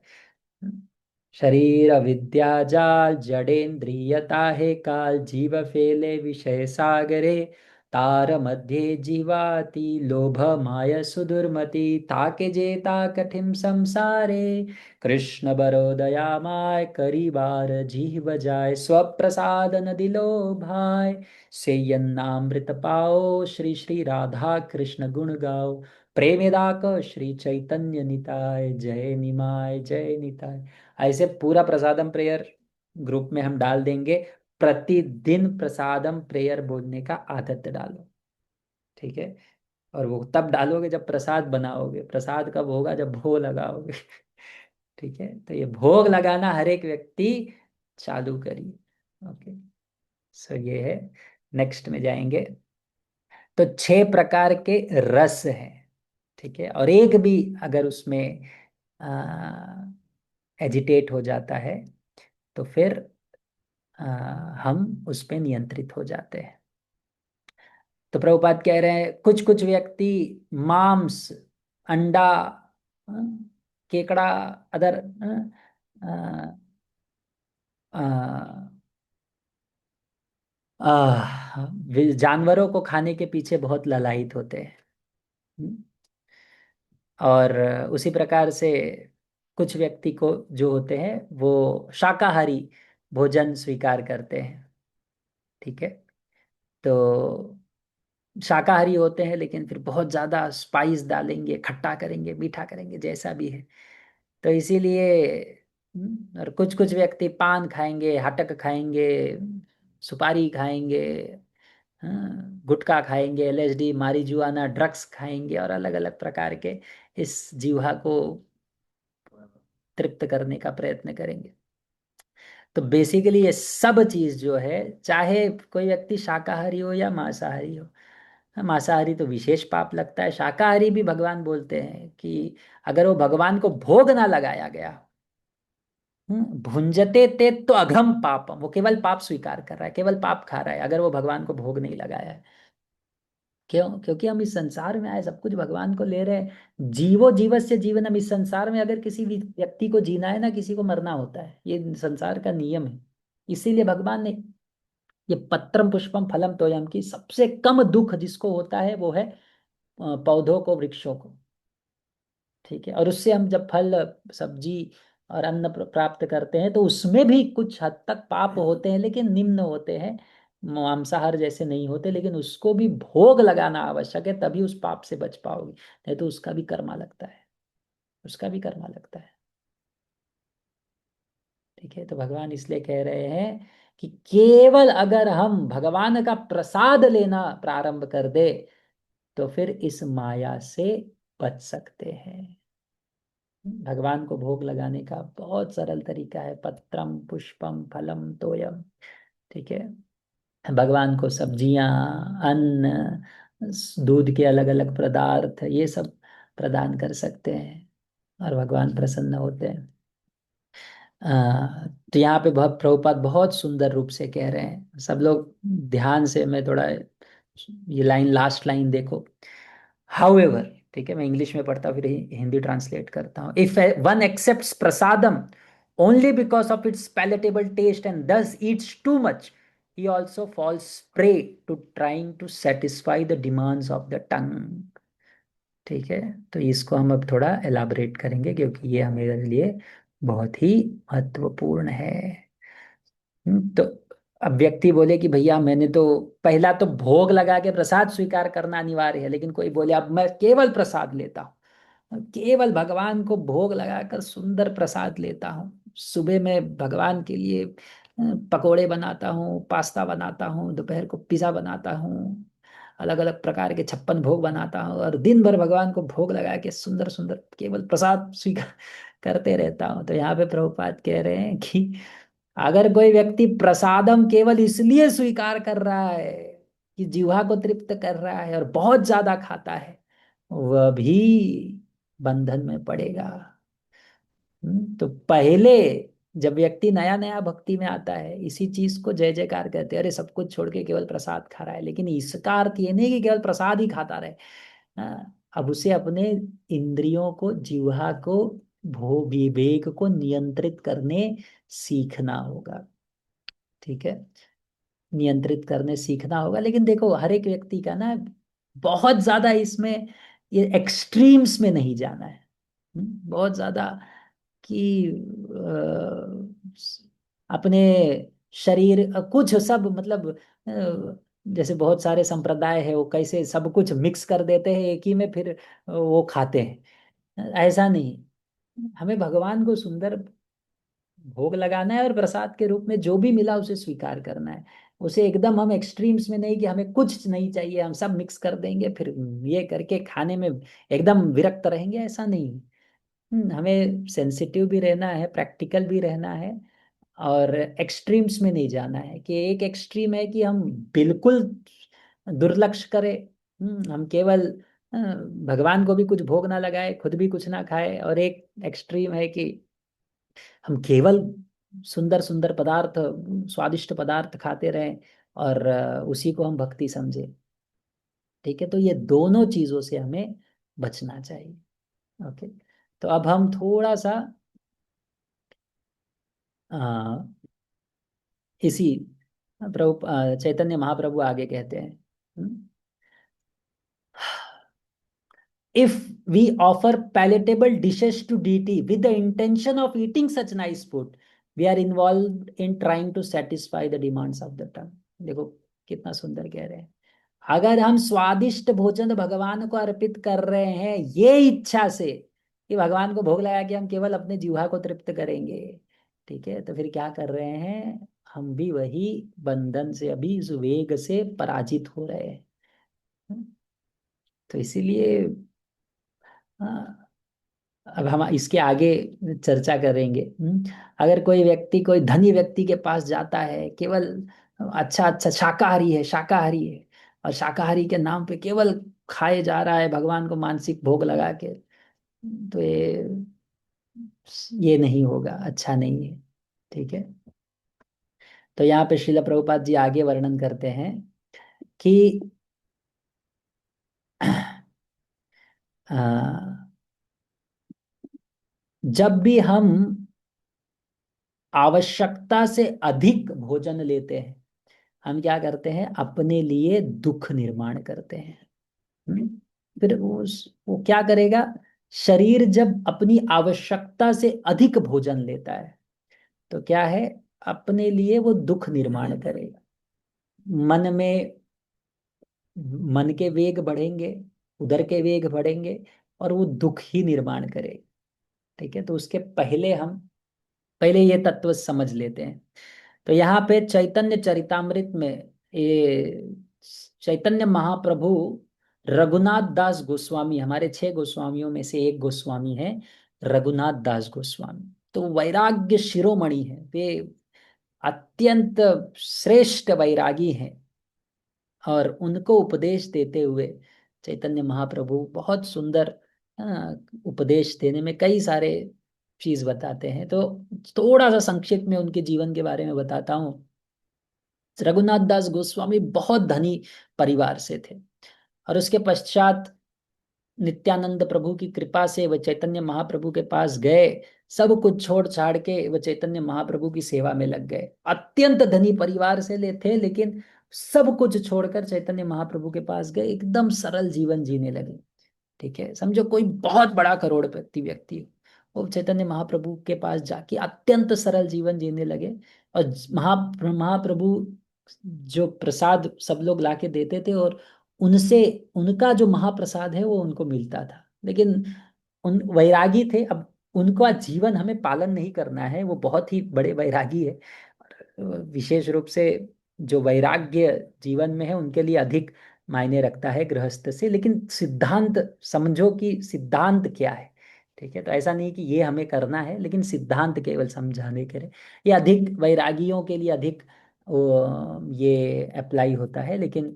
Speaker 1: शरीर विद्या जाल जड़ेन्द्रियता है काल, जीव फेले विषय सागरे, तार मध्य जीवाति लोभ माय सुदुर्मति, ताके जेता कठिन संसारे, कृष्ण बरोदया माय करी बार जीव जाय, स्वप्रसाद न दिलो भाय, से नामृत पाओ, श्री श्री राधा कृष्ण गुण गाओ, प्रेमेदाक श्री चैतन्य निताय, जय निमाय जय निताय। ऐसे पूरा प्रसादम प्रेयर ग्रुप में हम डाल देंगे। प्रतिदिन प्रसादम प्रेयर बोलने का आदत डालो। ठीक है, और वो तब डालोगे जब प्रसाद बनाओगे। प्रसाद कब होगा? जब भोग लगाओगे। ठीक है, तो ये भोग लगाना हर एक व्यक्ति चालू करिए। ओके, सो ये है। नेक्स्ट में जाएंगे। तो 6 प्रकार के रस हैं। ठीक है, और एक भी अगर उसमें एजिटेट हो जाता है तो फिर अ, हम उस पे नियंत्रित हो जाते हैं। तो प्रभुपाद कह रहे हैं कुछ कुछ व्यक्ति मांस, अंडा, अ, केकड़ा, अदर जानवरों को खाने के पीछे बहुत ललायत होते हैं। हम्म, और उसी प्रकार से कुछ व्यक्ति को जो होते हैं वो शाकाहारी भोजन स्वीकार करते हैं। ठीक है, तो शाकाहारी होते हैं लेकिन फिर बहुत ज्यादा स्पाइस डालेंगे, खट्टा करेंगे, मीठा करेंगे, जैसा भी है। तो इसीलिए और कुछ कुछ व्यक्ति पान खाएंगे, हटक खाएंगे, सुपारी खाएंगे, गुटखा खाएंगे, एलएसडी, मारिजुआना, ड्रग्स खाएंगे और अलग अलग प्रकार के इस जीवा को तृप्त करने का प्रयत्न करेंगे। तो बेसिकली ये सब चीज जो है, चाहे कोई व्यक्ति शाकाहारी हो या मांसाहारी हो, मांसाहारी तो विशेष पाप लगता है। शाकाहारी भी भगवान बोलते हैं कि अगर वो भगवान को भोग ना लगाया गया, भुंजते ते तो अघम पापम, वो केवल पाप स्वीकार कर रहा है, केवल पाप खा रहा है, अगर वो भगवान को भोग नहीं लगाया है। क्यों? क्योंकि हम इस संसार में आए, सब कुछ भगवान को ले रहे हैं। जीवो जीवस्य जीवनम, इस संसार में अगर किसी भी व्यक्ति को जीना है ना, किसी को मरना होता है, ये संसार का नियम है। इसीलिए भगवान ने ये पत्रम पुष्पम फलम तोयम की सबसे कम दुख जिसको होता है वो है पौधों को, वृक्षों को। ठीक है, और उससे हम जब फल, सब्जी और अन्न प्राप्त करते हैं तो उसमें भी कुछ हद तक पाप होते हैं, लेकिन निम्न होते हैं, मांसाहार जैसे नहीं होते। लेकिन उसको भी भोग लगाना आवश्यक है, तभी उस पाप से बच पाओगे, नहीं तो उसका भी कर्मा लगता है, उसका भी कर्मा लगता है। ठीक है, तो भगवान इसलिए कह रहे हैं कि केवल अगर हम भगवान का प्रसाद लेना प्रारंभ कर दे तो फिर इस माया से बच सकते हैं। भगवान को भोग लगाने का बहुत सरल तरीका है, पत्रम पुष्पम फलम तोयम। ठीक है, भगवान को सब्जियां, अन्न, दूध के अलग अलग पदार्थ, ये सब प्रदान कर सकते हैं और भगवान प्रसन्न होते हैं। तो यहाँ पे बहुत प्रभुपाद बहुत सुंदर रूप से कह रहे हैं, सब लोग ध्यान से, मैं थोड़ा ये लाइन, लास्ट लाइन देखो। हाउएवर, ठीक है, मैं इंग्लिश में पढ़ता हूँ फिर हिंदी ट्रांसलेट करता हूँ। If one accepts prasadam only because of its palatable taste and thus eats too much, he also falls prey to trying to satisfy the demands of the tongue। ठीक है, तो इसको हम अब थोड़ा एलाबरेट करेंगे क्योंकि ये हमारे लिए बहुत ही महत्वपूर्ण है। तो अब व्यक्ति बोले कि भैया मैंने तो, पहला तो भोग लगा के प्रसाद स्वीकार करना अनिवार्य है, लेकिन कोई बोले अब मैं केवल प्रसाद लेता हूँ, केवल भगवान को भोग लगाकर सुंदर प्रसाद लेता हूँ, सुबह में भगवान के लिए पकोड़े बनाता हूँ, पास्ता बनाता हूँ, दोपहर को पिज़्ज़ा बनाता हूँ, अलग अलग प्रकार के 56 भोग बनाता हूँ और दिन भर भगवान को भोग लगा के सुंदर सुंदर केवल प्रसाद स्वीकार करते रहता हूँ। तो यहाँ पे प्रभुपाद कह रहे हैं कि अगर कोई व्यक्ति प्रसादम केवल इसलिए स्वीकार कर रहा है कि जीवा को तृप्त कर रहा है और बहुत ज्यादा खाता है, वह भी बंधन में पड़ेगा। तो पहले जब व्यक्ति नया नया भक्ति में आता है, इसी चीज को जय जयकार कहते हैं, अरे सब कुछ छोड़ के केवल प्रसाद खा रहा है, लेकिन इसका अर्थ ये नहीं कि केवल प्रसाद ही खाता रहे। अब उसे अपने इंद्रियों को, जिह्वा को, भोग विवेक को नियंत्रित करने सीखना होगा। ठीक है, नियंत्रित करने सीखना होगा। लेकिन देखो हर एक व्यक्ति का ना, बहुत ज्यादा इसमें ये एक्सट्रीम्स में नहीं जाना है। बहुत ज्यादा कि अपने शरीर कुछ सब मतलब जैसे बहुत सारे संप्रदाय है, वो कैसे सब कुछ मिक्स कर देते हैं एक ही में, फिर वो खाते हैं, ऐसा नहीं। हमें भगवान को सुंदर भोग लगाना है और प्रसाद के रूप में जो भी मिला उसे स्वीकार करना है। उसे एकदम हम एक्सट्रीम्स में नहीं कि हमें कुछ नहीं चाहिए, हम सब मिक्स कर देंगे फिर ये करके खाने में एकदम विरक्त रहेंगे, ऐसा नहीं। हमें सेंसिटिव भी रहना है, प्रैक्टिकल भी रहना है, और एक्सट्रीम्स में नहीं जाना है कि एक एक्सट्रीम है कि हम बिल्कुल दुर्लक्ष्य करें। हम केवल भगवान को भी कुछ भोग ना लगाए, खुद भी कुछ ना खाए, और एक एक्सट्रीम है कि हम केवल सुंदर सुंदर पदार्थ, स्वादिष्ट पदार्थ खाते रहें और उसी को हम भक्ति समझे। ठीक है, तो ये दोनों चीजों से हमें बचना चाहिए। ओके, तो अब हम थोड़ा सा अ, इसी प्रभु चैतन्य महाप्रभु आगे कहते हैं, if we offer palatable dishes to deity with the intention of eating such nice food, we are involved in trying to satisfy the demands of the tongue। देखो कितना सुंदर कह रहे हैं। अगर हम स्वादिष्ट भोजन भगवान को अर्पित कर रहे हैं ये इच्छा से कि भगवान को भोग लगा के हम केवल अपने जीवा को तृप्त करेंगे, ठीक है, तो फिर क्या कर रहे हैं, हम भी वही बंधन से, अभी इस वेग से पराजित हो रहे हैं। तो इसीलिए हाँ, अब हम इसके आगे चर्चा करेंगे। अगर कोई व्यक्ति, कोई धनी व्यक्ति के पास जाता है, केवल अच्छा अच्छा शाकाहारी है, शाकाहारी है, और शाकाहारी के नाम पे केवल खाए जा रहा है भगवान को मानसिक भोग लगा के, तो ये नहीं होगा, अच्छा नहीं है। ठीक है, तो यहाँ पे श्रील प्रभुपाद जी आगे वर्णन करते हैं कि अ, जब भी हम आवश्यकता से अधिक भोजन लेते हैं, हम क्या करते हैं, अपने लिए दुख निर्माण करते हैं। हम्म? फिर वो क्या करेगा, शरीर जब अपनी आवश्यकता से अधिक भोजन लेता है तो क्या है, अपने लिए वो दुख निर्माण करेगा। मन में, मन के वेग बढ़ेंगे, उदर के वेग बढ़ेंगे, और वो दुख ही निर्माण करेगा। ठीक है, तो उसके पहले हम पहले ये तत्व समझ लेते हैं। तो यहाँ पे चैतन्य चरितामृत में ये चैतन्य महाप्रभु रघुनाथ दास गोस्वामी, हमारे 6 गोस्वामियों में से एक गोस्वामी है रघुनाथ दास गोस्वामी, तो वैराग्य शिरोमणि है वे। अत्यंत श्रेष्ठ वैरागी हैं। और उनको उपदेश देते हुए चैतन्य महाप्रभु बहुत सुंदर उपदेश देने में कई सारे चीज बताते हैं। तो थोड़ा सा संक्षिप्त में उनके जीवन के बारे में बताता हूँ। रघुनाथ दास गोस्वामी बहुत धनी परिवार से थे, और उसके पश्चात नित्यानंद प्रभु की कृपा से वह चैतन्य महाप्रभु के पास गए। सब कुछ छोड़ छाड़ के वह चैतन्य महाप्रभु की सेवा में लग गए। अत्यंत धनी परिवार से ले थे, लेकिन सब कुछ छोड़कर चैतन्य महाप्रभु के पास गए, एकदम सरल जीवन जीने लगे। ठीक है, समझो कोई बहुत बड़ा करोड़पति व्यक्ति हो, वो चैतन्य महाप्रभु के पास जाके अत्यंत सरल जीवन जीने लगे। और महाप्रभु जो प्रसाद सब लोग लाके देते थे, और उनसे उनका जो महाप्रसाद है वो उनको मिलता था। लेकिन उन वैरागी थे। अब उनका जीवन हमें पालन नहीं करना है, वो बहुत ही बड़े वैरागी है। और विशेष रूप से जो वैराग्य जीवन में है उनके लिए अधिक मायने रखता है गृहस्थ से। लेकिन सिद्धांत समझो कि सिद्धांत क्या है। ठीक है, तो ऐसा नहीं कि ये हमें करना है, लेकिन सिद्धांत केवल समझाने के लिए ये अधिक वैरागियों के लिए अधिक ये अप्लाई होता है। लेकिन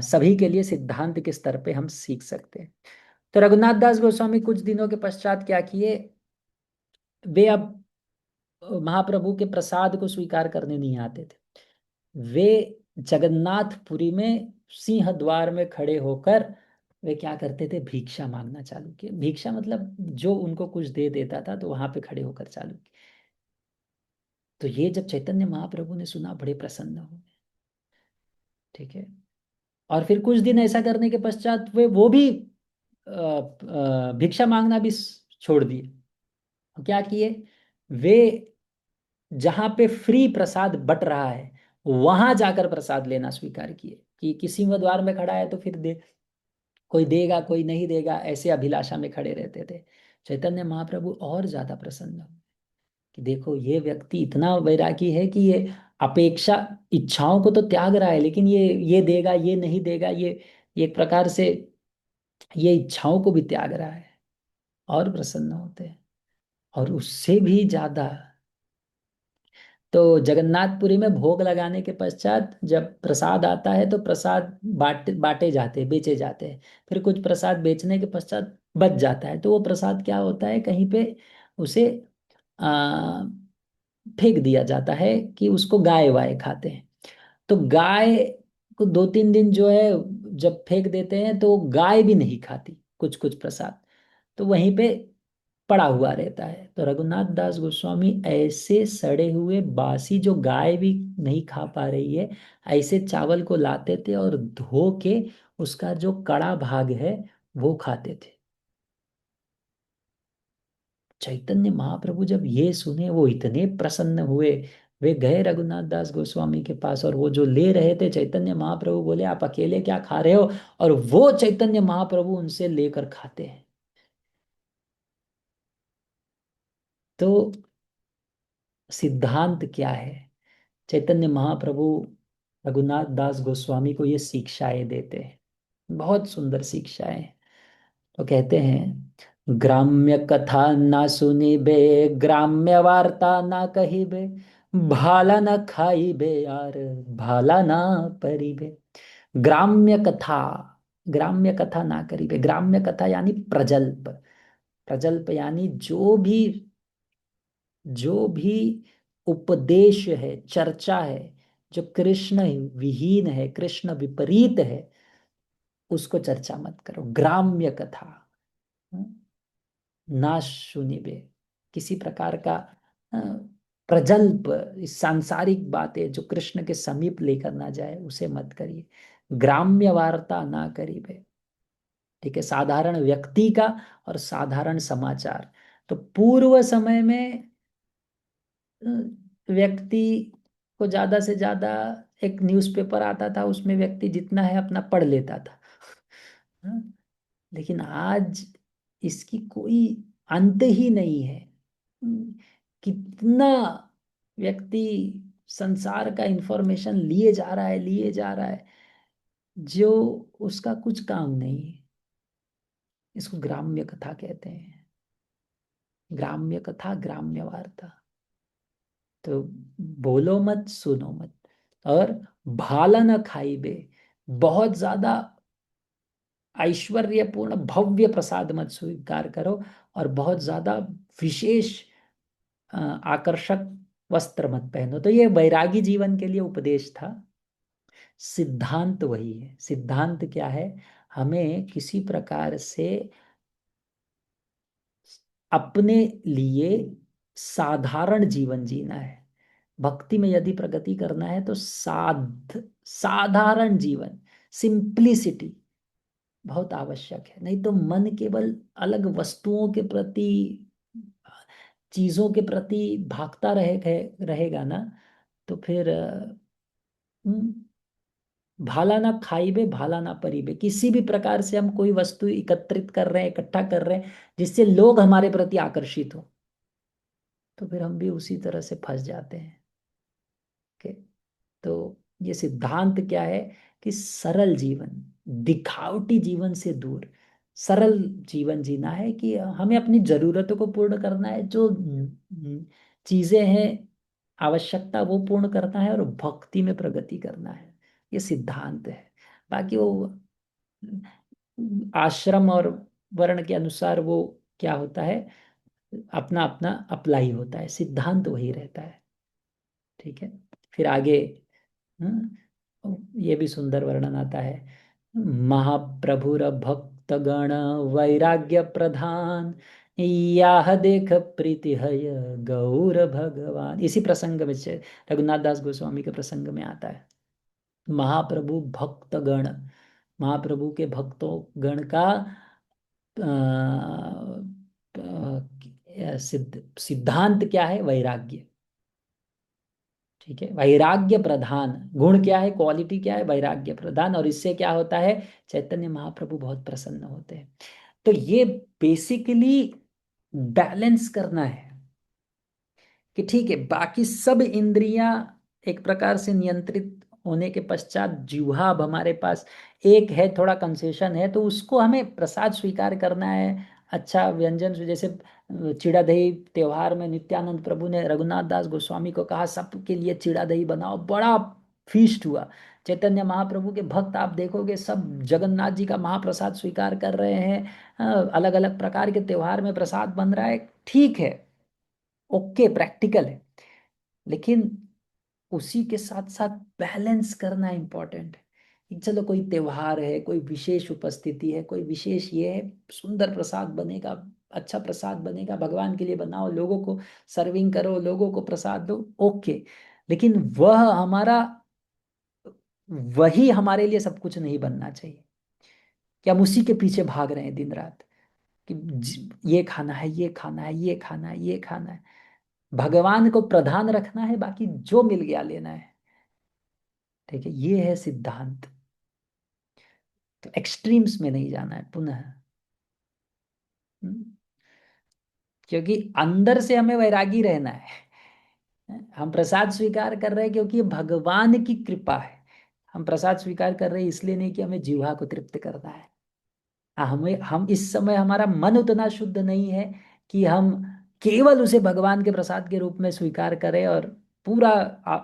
Speaker 1: सभी के लिए सिद्धांत के स्तर पे हम सीख सकते हैं। तो रघुनाथ दास गोस्वामी कुछ दिनों के पश्चात क्या किए, वे अब महाप्रभु के प्रसाद को स्वीकार करने नहीं आते थे। वे जगन्नाथपुरी में सिंह द्वार में खड़े होकर वे क्या करते थे, भिक्षा मांगना चालू किए। भिक्षा मतलब जो उनको कुछ दे देता था तो वहां पे खड़े होकर चालू किए। तो ये जब चैतन्य महाप्रभु ने सुना, बड़े प्रसन्न हुए। ठीक है, और फिर कुछ दिन ऐसा करने के पश्चात वे वो भी भिक्षा मांगना भी छोड़ दिए। क्या किए, वे जहां पे फ्री प्रसाद बट रहा है वहां जाकर प्रसाद लेना स्वीकार किए। कि किसी में द्वार में खड़ा है तो फिर दे, कोई देगा कोई नहीं देगा, ऐसे अभिलाषा में खड़े रहते थे। चैतन्य महाप्रभु और ज्यादा प्रसन्न हुए कि देखो ये व्यक्ति इतना वैरागी है कि ये अपेक्षा, इच्छाओं को तो त्याग रहा है, लेकिन ये देगा ये नहीं देगा, ये एक प्रकार से ये इच्छाओं को भी त्याग रहा है। और प्रसन्न होते हैं। और उससे भी ज्यादा, तो जगन्नाथपुरी में भोग लगाने के पश्चात जब प्रसाद आता है तो प्रसाद बांटे जाते हैं, बेचे जाते हैं। फिर कुछ प्रसाद बेचने के पश्चात बच जाता है, तो वो प्रसाद क्या होता है, कहीं पे उसे आ, फेंक दिया जाता है कि उसको गाय वाय खाते हैं। तो गाय को 2-3 दिन जो है जब फेंक देते हैं तो गाय भी नहीं खाती कुछ कुछ प्रसाद, तो वहीं पे पड़ा हुआ रहता है। तो रघुनाथ दास गोस्वामी ऐसे सड़े हुए बासी जो गाय भी नहीं खा पा रही है, ऐसे चावल को लाते थे और धो के उसका जो कड़ा भाग है वो खाते थे। चैतन्य महाप्रभु जब ये सुने वो इतने प्रसन्न हुए। वे गए रघुनाथ दास गोस्वामी के पास, और वो जो ले रहे थे, चैतन्य महाप्रभु बोले आप अकेले क्या खा रहे हो, और वो चैतन्य महाप्रभु उनसे लेकर खाते हैं। तो सिद्धांत क्या है, चैतन्य महाप्रभु रघुनाथ दास गोस्वामी को ये शिक्षाएं देते हैं, बहुत सुंदर शिक्षाएं। तो कहते हैं, ग्राम्य कथा ना सुनिबे, ग्राम्य वार्ता ना कहिबे, भाला ना खाइबे यार, भाला ना परिबे। ग्राम्य कथा, ग्राम्य कथा ना करिबे। ग्राम्य कथा यानी प्रजल्प। प्रजल्प यानी जो भी उपदेश है, चर्चा है, जो कृष्ण विहीन है, कृष्ण विपरीत है, उसको चर्चा मत करो। ग्राम्य कथा ना सुनिबे, किसी प्रकार का अ, प्रजल्प, इस सांसारिक बातें जो कृष्ण के समीप लेकर ना जाए उसे मत करिए। ग्राम्य वार्ता ना करिए। ठीक है, साधारण व्यक्ति का और साधारण समाचार। तो पूर्व समय में व्यक्ति को ज्यादा से ज्यादा एक न्यूज़पेपर आता था, उसमें व्यक्ति जितना है अपना पढ़ लेता था। हाँ? लेकिन आज इसकी कोई अंत ही नहीं है। हम्म, कितना व्यक्ति संसार का इंफॉर्मेशन लिए जा रहा है, लिए जा रहा है, जो उसका कुछ काम नहीं है। इसको ग्राम्य कथा कहते हैं। ग्राम्य कथा, ग्राम्य वार्ता। तो बोलो मत, सुनो मत। और भाला न खाइबे, बहुत ज्यादा ऐश्वर्यपूर्ण भव्य प्रसाद मत स्वीकार करो, और बहुत ज्यादा विशेष आकर्षक वस्त्र मत पहनो। तो ये वैरागी जीवन के लिए उपदेश था। सिद्धांत वही है। सिद्धांत क्या है? हमें किसी प्रकार से अपने लिए साधारण जीवन जीना है। भक्ति में यदि प्रगति करना है तो साधारण जीवन, सिंप्लिसिटी बहुत आवश्यक है। नहीं तो मन केवल अलग वस्तुओं के प्रति, चीजों के प्रति भागता रहेगा ना, तो फिर भाला ना खाइबे भाला ना परिबे। किसी भी प्रकार से हम कोई वस्तु एकत्रित कर रहे हैं, इकट्ठा कर रहे हैं, जिससे लोग हमारे प्रति आकर्षित हो, तो फिर हम भी उसी तरह से फंस जाते हैं। ओके। तो ये सिद्धांत क्या है? कि सरल जीवन, दिखावटी जीवन से दूर सरल जीवन जीना है। कि हमें अपनी जरूरतों को पूर्ण करना है, जो चीजें हैं आवश्यकता वो पूर्ण करना है, और भक्ति में प्रगति करना है। ये सिद्धांत है। बाकी वो आश्रम और वर्ण के अनुसार वो क्या होता है, अपना अपना अप्लाई होता है, सिद्धांत वही रहता है। ठीक है। फिर आगे ये भी सुंदर वर्णन आता है। महाप्रभुर भक्तगण वैराग्य प्रधान, याह देख प्रीति हय गौर भगवान। इसी प्रसंग में से रघुनाथ दास गोस्वामी के प्रसंग में आता है। महाप्रभु भक्तगण, महाप्रभु के भक्तों गण का सिद्धांत क्या है? वैराग्य। ठीक है। वैराग्य प्रधान गुण क्या है, क्वालिटी क्या है? वैराग्य प्रधान। और इससे क्या होता है? चैतन्य महाप्रभु बहुत प्रसन्न होते हैं। तो ये बेसिकली बैलेंस करना है कि ठीक है, बाकी सब इंद्रियां एक प्रकार से नियंत्रित होने के पश्चात जिह्वा अब हमारे पास एक है, थोड़ा कंसेशन है, तो उसको हमें प्रसाद स्वीकार करना है। अच्छा व्यंजन जैसे चिड़ा दही त्योहार में नित्यानंद प्रभु ने रघुनाथ दास गोस्वामी को कहा सबके लिए चिड़ा दही बनाओ, बड़ा फीस्ट हुआ। चैतन्य महाप्रभु के भक्त आप देखोगे सब जगन्नाथ जी का महाप्रसाद स्वीकार कर रहे हैं। अलग अलग प्रकार के त्योहार में प्रसाद बन रहा है, ठीक है, ओके, प्रैक्टिकल है। लेकिन उसी के साथ साथ बैलेंस करना इंपॉर्टेंट है। कि चलो कोई त्योहार है, कोई विशेष उपस्थिति है, कोई विशेष ये है, सुंदर प्रसाद बनेगा, अच्छा प्रसाद बनेगा, भगवान के लिए बनाओ, लोगों को सर्विंग करो, लोगों को प्रसाद दो, ओके। लेकिन वही हमारे लिए सब कुछ नहीं बनना चाहिए कि हम उसी के पीछे भाग रहे हैं दिन रात। कि ये खाना है, ये खाना है, ये खाना है, ये खाना है। भगवान को प्रधान रखना है, बाकी जो मिल गया लेना है। ठीक है। ये है सिद्धांत। तो एक्सट्रीम्स में नहीं जाना है पुनः। हम्म, क्योंकि अंदर से हमें वैरागी रहना है। हम प्रसाद स्वीकार कर रहे हैं क्योंकि ये भगवान की कृपा है। हम प्रसाद स्वीकार कर रहे हैं इसलिए नहीं कि हमें जीवा को तृप्त करना है। हमें, हम इस समय हमारा मन उतना शुद्ध नहीं है कि हम केवल उसे भगवान के प्रसाद के रूप में स्वीकार करें और पूरा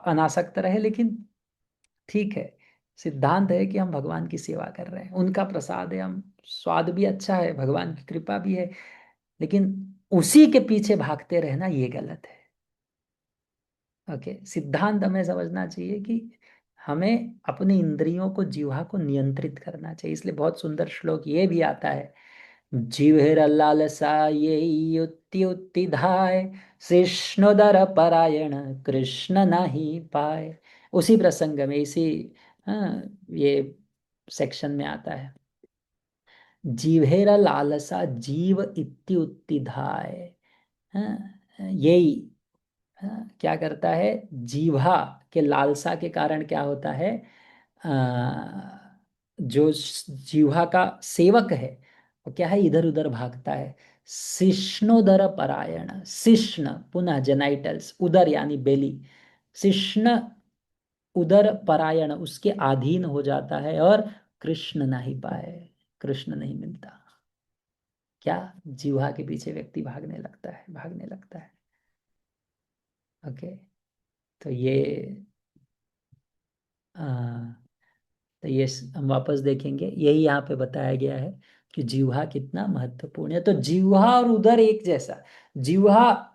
Speaker 1: अनासक्त रहे। लेकिन ठीक है, सिद्धांत है कि हम भगवान की सेवा कर रहे हैं, उनका प्रसाद है, हम स्वाद भी अच्छा है, भगवान की कृपा भी है, लेकिन उसी के पीछे भागते रहना ये गलत है। ओके। सिद्धांत हमें समझना चाहिए कि हमें अपनी इंद्रियों को, जीवा को नियंत्रित करना चाहिए। इसलिए बहुत सुंदर श्लोक ये भी आता है। जीवेर लालसा ये युक्ति उक्ति धाय, कृष्णोदर परायण कृष्ण नहीं पाए। उसी प्रसंग में, इसी ये सेक्शन में आता है। जीवेर लालसा जीव इत्ति उक्ति धाय। यही क्या करता है? जीवा के लालसा के कारण क्या होता है? जो जीवा का सेवक है वो क्या है? इधर उधर भागता है। शिष्णोदर परायण, शिष्ण पुनः जेनाइटल्स, उदर यानी बेली, शिष्ण उदर परायण उसके अधीन हो जाता है, और कृष्ण नहीं पाए, कृष्ण नहीं मिलता। क्या? जीवा के पीछे व्यक्ति भागने लगता है, भागने लगता है। ओके। तो ये आ, तो ये हम वापस देखेंगे, यही यहाँ पे बताया गया है कि जीवा कितना महत्वपूर्ण है। तो जीवा और उदर एक जैसा, जीवा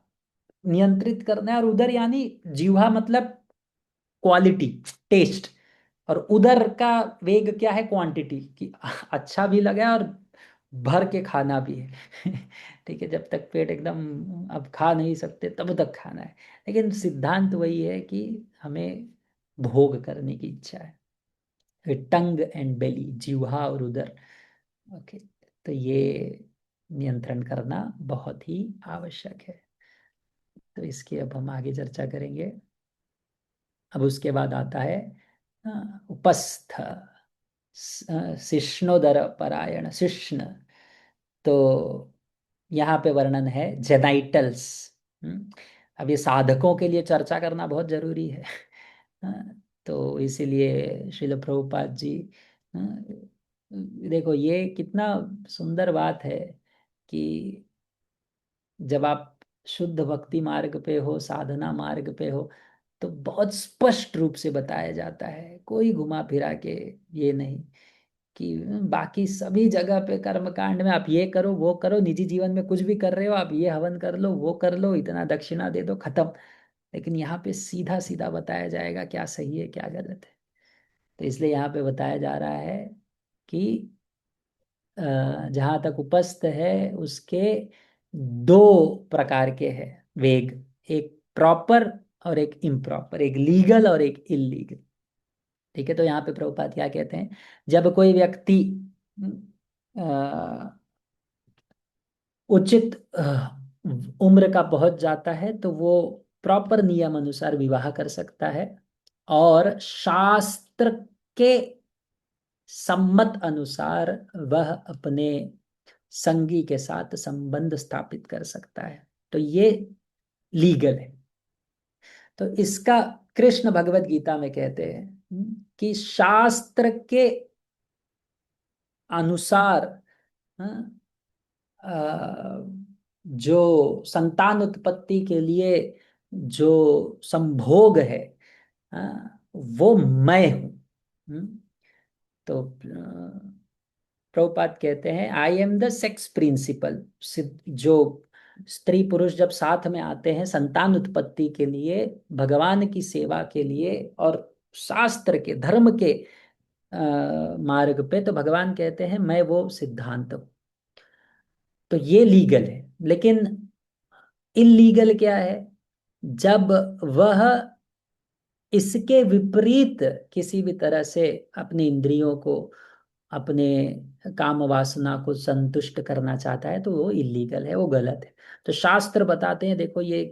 Speaker 1: नियंत्रित करना है, और उदर यानी जीवा मतलब क्वालिटी, टेस्ट, और उदर का वेग क्या है, क्वांटिटी, कि अच्छा भी लगा और भर के खाना भी है। ठीक है, जब तक पेट एकदम अब खा नहीं सकते तब तक खाना है, लेकिन सिद्धांत वही है कि हमें भोग करने की इच्छा है। टंग एंड बेली, जीवा और उदर। ओके, तो ये नियंत्रण करना बहुत ही आवश्यक है। तो इसकी अब हम आगे चर्चा करेंगे। अब उसके बाद आता है उपस्थ, शिष्णोदर परायण, शिष्ण। तो यहाँ पे वर्णन है जेनाइटल्स। अब ये साधकों के लिए चर्चा करना बहुत जरूरी है। तो इसीलिए श्रील प्रभुपाद जी, अ, देखो ये कितना सुंदर बात है कि जब आप शुद्ध भक्ति मार्ग पे हो, साधना मार्ग पे हो, तो बहुत स्पष्ट रूप से बताया जाता है, कोई घुमा फिरा के ये नहीं कि बाकी सभी जगह पे कर्म कांड में आप ये करो वो करो, निजी जीवन में कुछ भी कर रहे हो, आप ये हवन कर लो वो कर लो, इतना दक्षिणा दे दो, खत्म। लेकिन यहाँ पे सीधा सीधा बताया जाएगा क्या सही है क्या गलत है। तो इसलिए यहाँ पे बताया जा रहा है कि जहाँ तक उपस्थ है उसके दो प्रकार के हैं वेग, एक प्रॉपर और एक इम्प्रॉपर, एक लीगल और एक इलीगल। ठीक है, तो यहाँ पे प्रभुपाद क्या कहते हैं, जब कोई व्यक्ति अ, उचित उम्र का पहुंच जाता है तो वो प्रॉपर नियम अनुसार विवाह कर सकता है, और शास्त्र के सम्मत अनुसार वह अपने संगी के साथ संबंध स्थापित कर सकता है। तो ये लीगल है। तो इसका कृष्ण भगवत गीता में कहते हैं कि शास्त्र के अनुसार, हाँ, जो संतान उत्पत्ति के लिए जो संभोग है, वो मैं हूं। तो प्रभुपाद कहते हैं I am the sex principle. जो स्त्री पुरुष जब साथ में आते हैं संतान उत्पत्ति के लिए, भगवान की सेवा के लिए और शास्त्र के धर्म के मार्ग पे, तो भगवान कहते हैं मैं वो सिद्धांत हूं। तो ये लीगल है। लेकिन इलीगल क्या है, जब वह इसके विपरीत किसी भी तरह से अपनी इंद्रियों को, अपने काम वासना को संतुष्ट करना चाहता है, तो वो इलीगल है, वो गलत है। तो शास्त्र बताते हैं देखो ये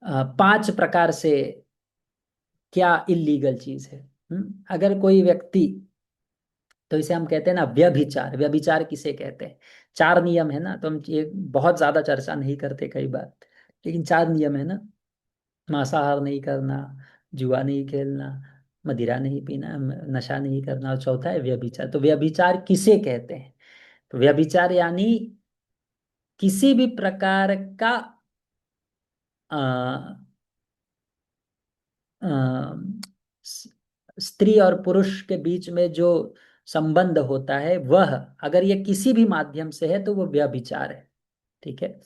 Speaker 1: पांच प्रकार से क्या इलीगल चीज है। अगर कोई व्यक्ति, तो इसे हम कहते हैं ना व्यभिचार। व्यभिचार किसे कहते हैं, चार नियम है ना, तो हम ये बहुत ज्यादा चर्चा नहीं करते कई बार, लेकिन चार नियम है ना, मांसाहार नहीं करना, जुआ नहीं खेलना, मदिरा नहीं पीना, नशा नहीं करना, और चौथा है व्यभिचार। तो व्यभिचार किसे कहते हैं, तो व्यभिचार यानी किसी भी प्रकार का आ, आ, स्त्री और पुरुष के बीच में जो संबंध होता है, वह अगर ये किसी भी माध्यम से है तो वो व्यभिचार है। ठीक है,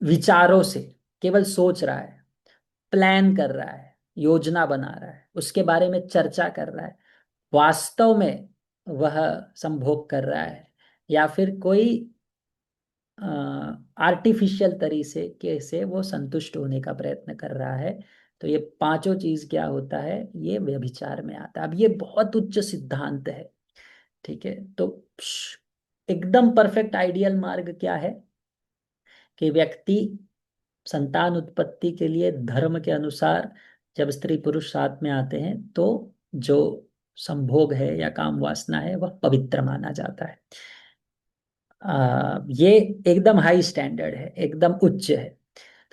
Speaker 1: विचारों से, केवल सोच रहा है, प्लान कर रहा है, योजना बना रहा है, उसके बारे में चर्चा कर रहा है, वास्तव में वह संभोग कर रहा है, या फिर कोई आर्टिफिशियल तरीके के से वो संतुष्ट होने का प्रयत्न कर रहा है, तो ये पांचों चीज क्या होता है, ये व्यभिचार में आता है। अब ये बहुत उच्च सिद्धांत है। ठीक है, तो एकदम परफेक्ट आइडियल मार्ग क्या है कि व्यक्ति संतान उत्पत्ति के लिए धर्म के अनुसार जब स्त्री पुरुष साथ में आते हैं तो जो संभोग है या काम वासना है वह पवित्र माना जाता है। ये एकदम हाई स्टैंडर्ड है, एकदम उच्च है।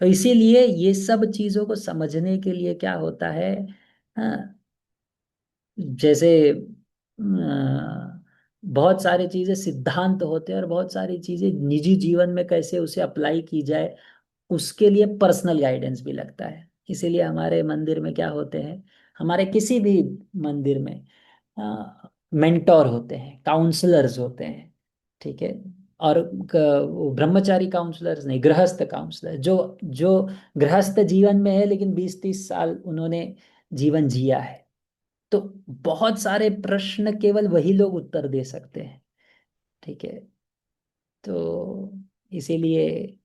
Speaker 1: तो इसीलिए ये सब चीजों को समझने के लिए क्या होता है, जैसे बहुत सारी चीजें सिद्धांत होते हैं और बहुत सारी चीजें निजी जीवन में कैसे उसे अप्लाई की जाए, उसके लिए पर्सनल गाइडेंस भी लगता है। इसीलिए हमारे मंदिर में क्या होते हैं, हमारे किसी भी मंदिर में मेंटोर होते हैं, काउंसलर्स होते हैं, ठीक है। और वो ब्रह्मचारी काउंसलर्स नहीं, गृहस्थ काउंसलर, जो जो गृहस्थ जीवन में है लेकिन 20-30 साल उन्होंने जीवन जिया है। तो बहुत सारे प्रश्न केवल वही लोग उत्तर दे सकते हैं, ठीक है। तो इसीलिए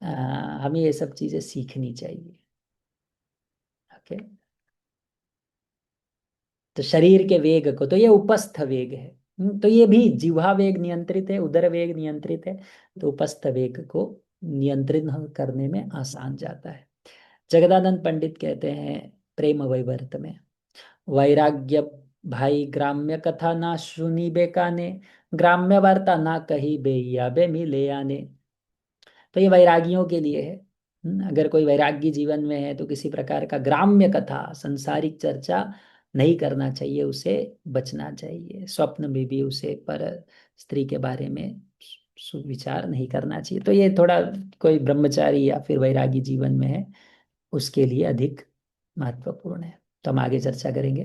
Speaker 1: अ, हमें ये सब चीजें सीखनी चाहिए। ओके। तो शरीर के वेग को, तो ये उपस्थ वेग है। तो ये भी जिह्वा वेग नियंत्रित है, उदर वेग नियंत्रित है, तो उपस्थ वेग को नियंत्रित करने में आसान जाता है। जगदानंद पंडित कहते हैं प्रेम वैवर्त में, वैराग्य भाई ग्राम्य कथा ना सुनी बेकाने, ग्राम्य वार्ता ना कही बे या बे मिले आने। तो ये वैरागियों के लिए है। अगर कोई वैरागी जीवन में है तो किसी प्रकार का ग्राम्य कथा, सांसारिक चर्चा नहीं करना चाहिए, उसे बचना चाहिए। स्वप्न में भी उसे पर स्त्री के बारे में सुविचार नहीं करना चाहिए। तो ये थोड़ा, कोई ब्रह्मचारी या फिर वैरागी जीवन में है उसके लिए अधिक महत्वपूर्ण है। तो हम आगे चर्चा करेंगे।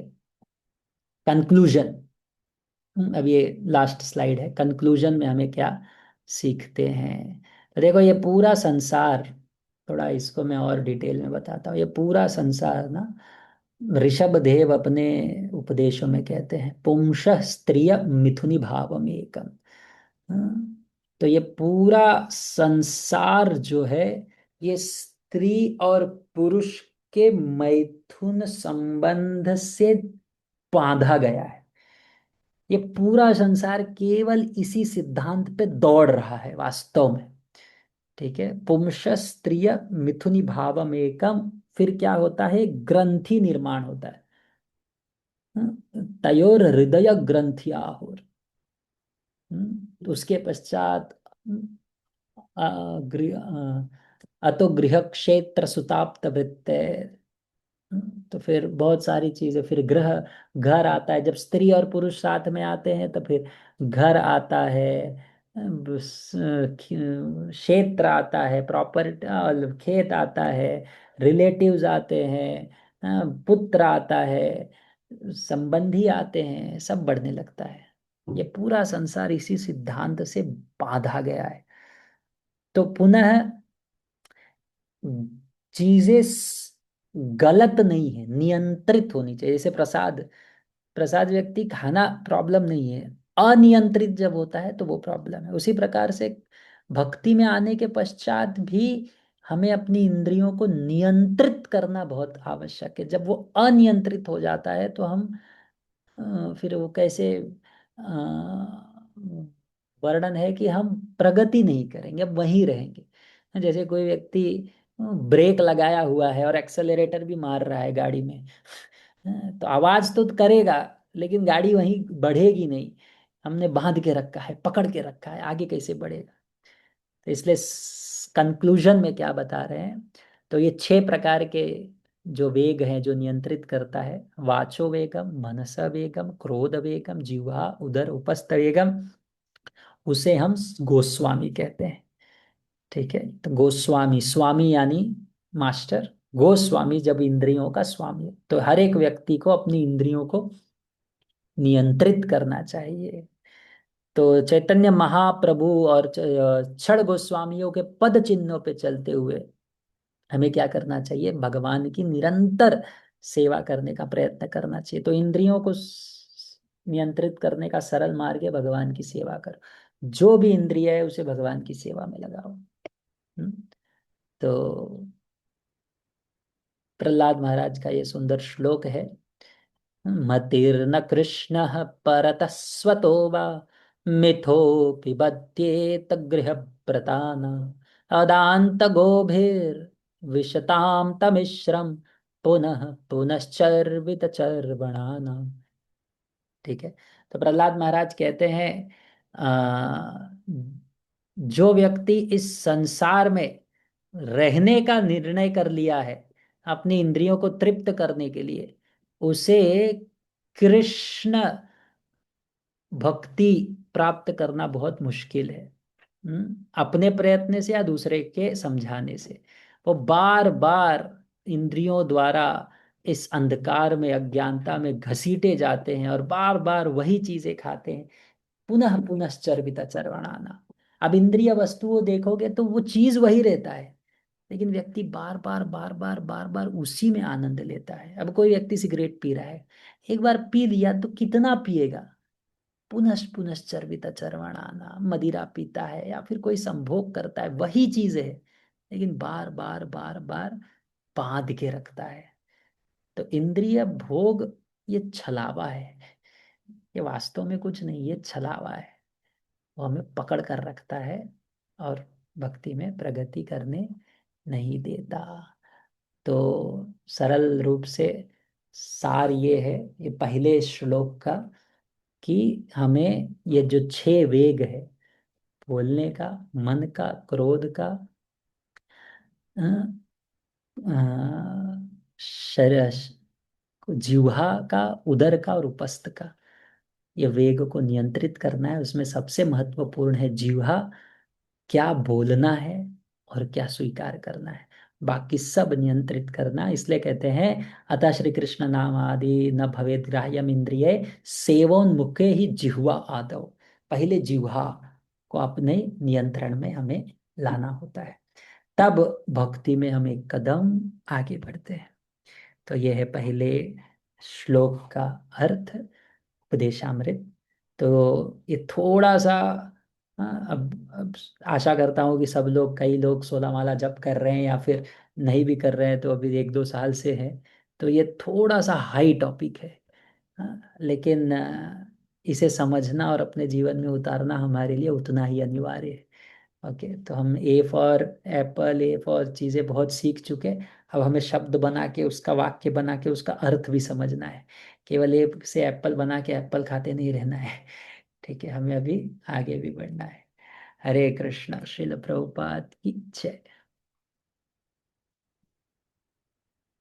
Speaker 1: कंक्लूजन। अब ये लास्ट स्लाइड है। कंक्लूजन में हमें क्या सीखते हैं, तो देखो ये पूरा संसार, थोड़ा इसको मैं और डिटेल में बताता हूँ। ये पूरा संसार ना, ऋषभ देव अपने उपदेशों में कहते हैं पुंसः स्त्रिय मिथुनी भावम एकम। तो ये पूरा संसार जो है, ये स्त्री और पुरुष के मैथुन संबंध से बांधा गया है। ये पूरा संसार केवल इसी सिद्धांत पे दौड़ रहा है वास्तव में, ठीक है। पुंस स्त्रिय मिथुनी भावम एकम, फिर क्या होता है, ग्रंथि निर्माण होता है। तयोर हृदय ग्रंथियाहुर। उसके पश्चात अतो गृह क्षेत्र सुताप्त वृत्ते। तो फिर बहुत सारी चीजें, फिर ग्रह, घर आता है। जब स्त्री और पुरुष साथ में आते हैं तो फिर घर आता है, क्षेत्र आता है, प्रॉपर्टी खेत आता है, रिलेटिव्स आते हैं, पुत्र आता है, संबंधी आते हैं, सब बढ़ने लगता है। ये पूरा संसार इसी सिद्धांत से बांधा गया है। तो पुनः चीजें गलत नहीं है, नियंत्रित होनी चाहिए। जैसे प्रसाद, प्रसाद व्यक्ति खाना प्रॉब्लम नहीं है, अनियंत्रित जब होता है तो वो प्रॉब्लम है। उसी प्रकार से भक्ति में आने के पश्चात भी हमें अपनी इंद्रियों को नियंत्रित करना बहुत आवश्यक है। जब वो अनियंत्रित हो जाता है तो हम फिर वो कैसे वर्णन है कि हम प्रगति नहीं करेंगे, अब वहीं रहेंगे। जैसे कोई व्यक्ति ब्रेक लगाया हुआ है और एक्सेलरेटर भी मार रहा है गाड़ी में, तो आवाज तो करेगा लेकिन गाड़ी वहीं बढ़ेगी नहीं। हमने बांध के रखा है, पकड़ के रखा है, आगे कैसे बढ़ेगा। तो इसलिए कंक्लूजन में क्या बता रहे हैं, तो ये 6 प्रकार के जो वेग हैं जो नियंत्रित करता है, वाचो वेगम, मनस वेगम, क्रोध वेगम, जिह्वा उदर उपस्थ वेगम, उसे हम गोस्वामी कहते हैं, ठीक है। तो गोस्वामी, स्वामी यानी मास्टर, गोस्वामी जब इंद्रियों का स्वामी है। तो हर एक व्यक्ति को अपनी इंद्रियों को नियंत्रित करना चाहिए। तो चैतन्य महाप्रभु और छड़ गोस्वामियों के पद चिन्हों पे चलते हुए हमें क्या करना चाहिए, भगवान की निरंतर सेवा करने का प्रयत्न करना चाहिए। तो इंद्रियों को नियंत्रित करने का सरल मार्ग है भगवान की सेवा करो। जो भी इंद्रिय है उसे भगवान की सेवा में लगाओ। हम्म, तो प्रहलाद महाराज का ये सुंदर श्लोक है, मतिर्न कृष्ण परतः स्वतो वा मिथो पिबध्येत गृहव्रतान अदांत गोभिर विशताम तमिश्रम पुनः पुनश्चर्वित चर्वणाना। ठीक है। तो प्रहलाद महाराज कहते हैं जो व्यक्ति इस संसार में रहने का निर्णय कर लिया है अपनी इंद्रियों को तृप्त करने के लिए, उसे कृष्ण भक्ति प्राप्त करना बहुत मुश्किल है। अपने प्रयत्न से या दूसरे के समझाने से। वो बार बार इंद्रियों द्वारा इस अंधकार में, अज्ञानता में घसीटे जाते हैं और बार बार वही चीजें खाते हैं। पुनः पुनः चर्विता चरवणाना। अब इंद्रिय वस्तुओं देखोगे तो वो चीज वही रहता है, लेकिन व्यक्ति बार बार बार बार बार बार उसी में आनंद लेता है। अब कोई व्यक्ति सिगरेट पी रहा है, एक बार पी लिया तो कितना पिएगा? पुनः पुनः चर्वित चरवणाना। मदिरा पीता है या फिर कोई संभोग करता है, वही चीज है, लेकिन बार बार बार बार बांध के रखता है। तो इंद्रिय भोग ये छलावा है, ये वास्तव में कुछ नहीं, ये छलावा है। वो हमें पकड़ कर रखता है और भक्ति में प्रगति करने नहीं देता। तो सरल रूप से सार ये है, ये पहले श्लोक का, कि हमें ये जो 6 वेग है, बोलने का, मन का, क्रोध का, अ, शर जिह्वा का, उदर का और उपस्थ का, ये वेग को नियंत्रित करना है। उसमें सबसे महत्वपूर्ण है जिह्वा, क्या बोलना है और क्या स्वीकार करना है। बाकी सब नियंत्रित करना। इसलिए कहते हैं अतः श्री कृष्ण नाम आदि न भवेद ग्राह्यम इंद्रिय सेवोन्मुखे ही जिह्वा आदौ। पहले जिह्वा को अपने नियंत्रण में हमें लाना होता है, तब भक्ति में हम एक कदम आगे बढ़ते हैं। तो यह है पहले श्लोक का अर्थ, उपदेशामृत। तो ये थोड़ा सा, हाँ, अब आशा करता हूँ कि सब लोग, कई लोग 16 माला जप कर रहे हैं या फिर नहीं भी कर रहे हैं, तो अभी 1-2 साल से है, तो ये थोड़ा सा हाई टॉपिक है। हाँ, लेकिन इसे समझना और अपने जीवन में उतारना हमारे लिए उतना ही अनिवार्य है। ओके, तो हम ए फॉर एप्पल, ए फॉर चीज़ें बहुत सीख चुके। अब हमें शब्द बना के, उसका वाक्य बना के उसका अर्थ भी समझना है। केवल ए से एप्पल बना के एप्पल खाते नहीं रहना है। ठीक है, हमें अभी आगे भी बढ़ना है। हरे कृष्णा। श्रील प्रभुपाद की जय।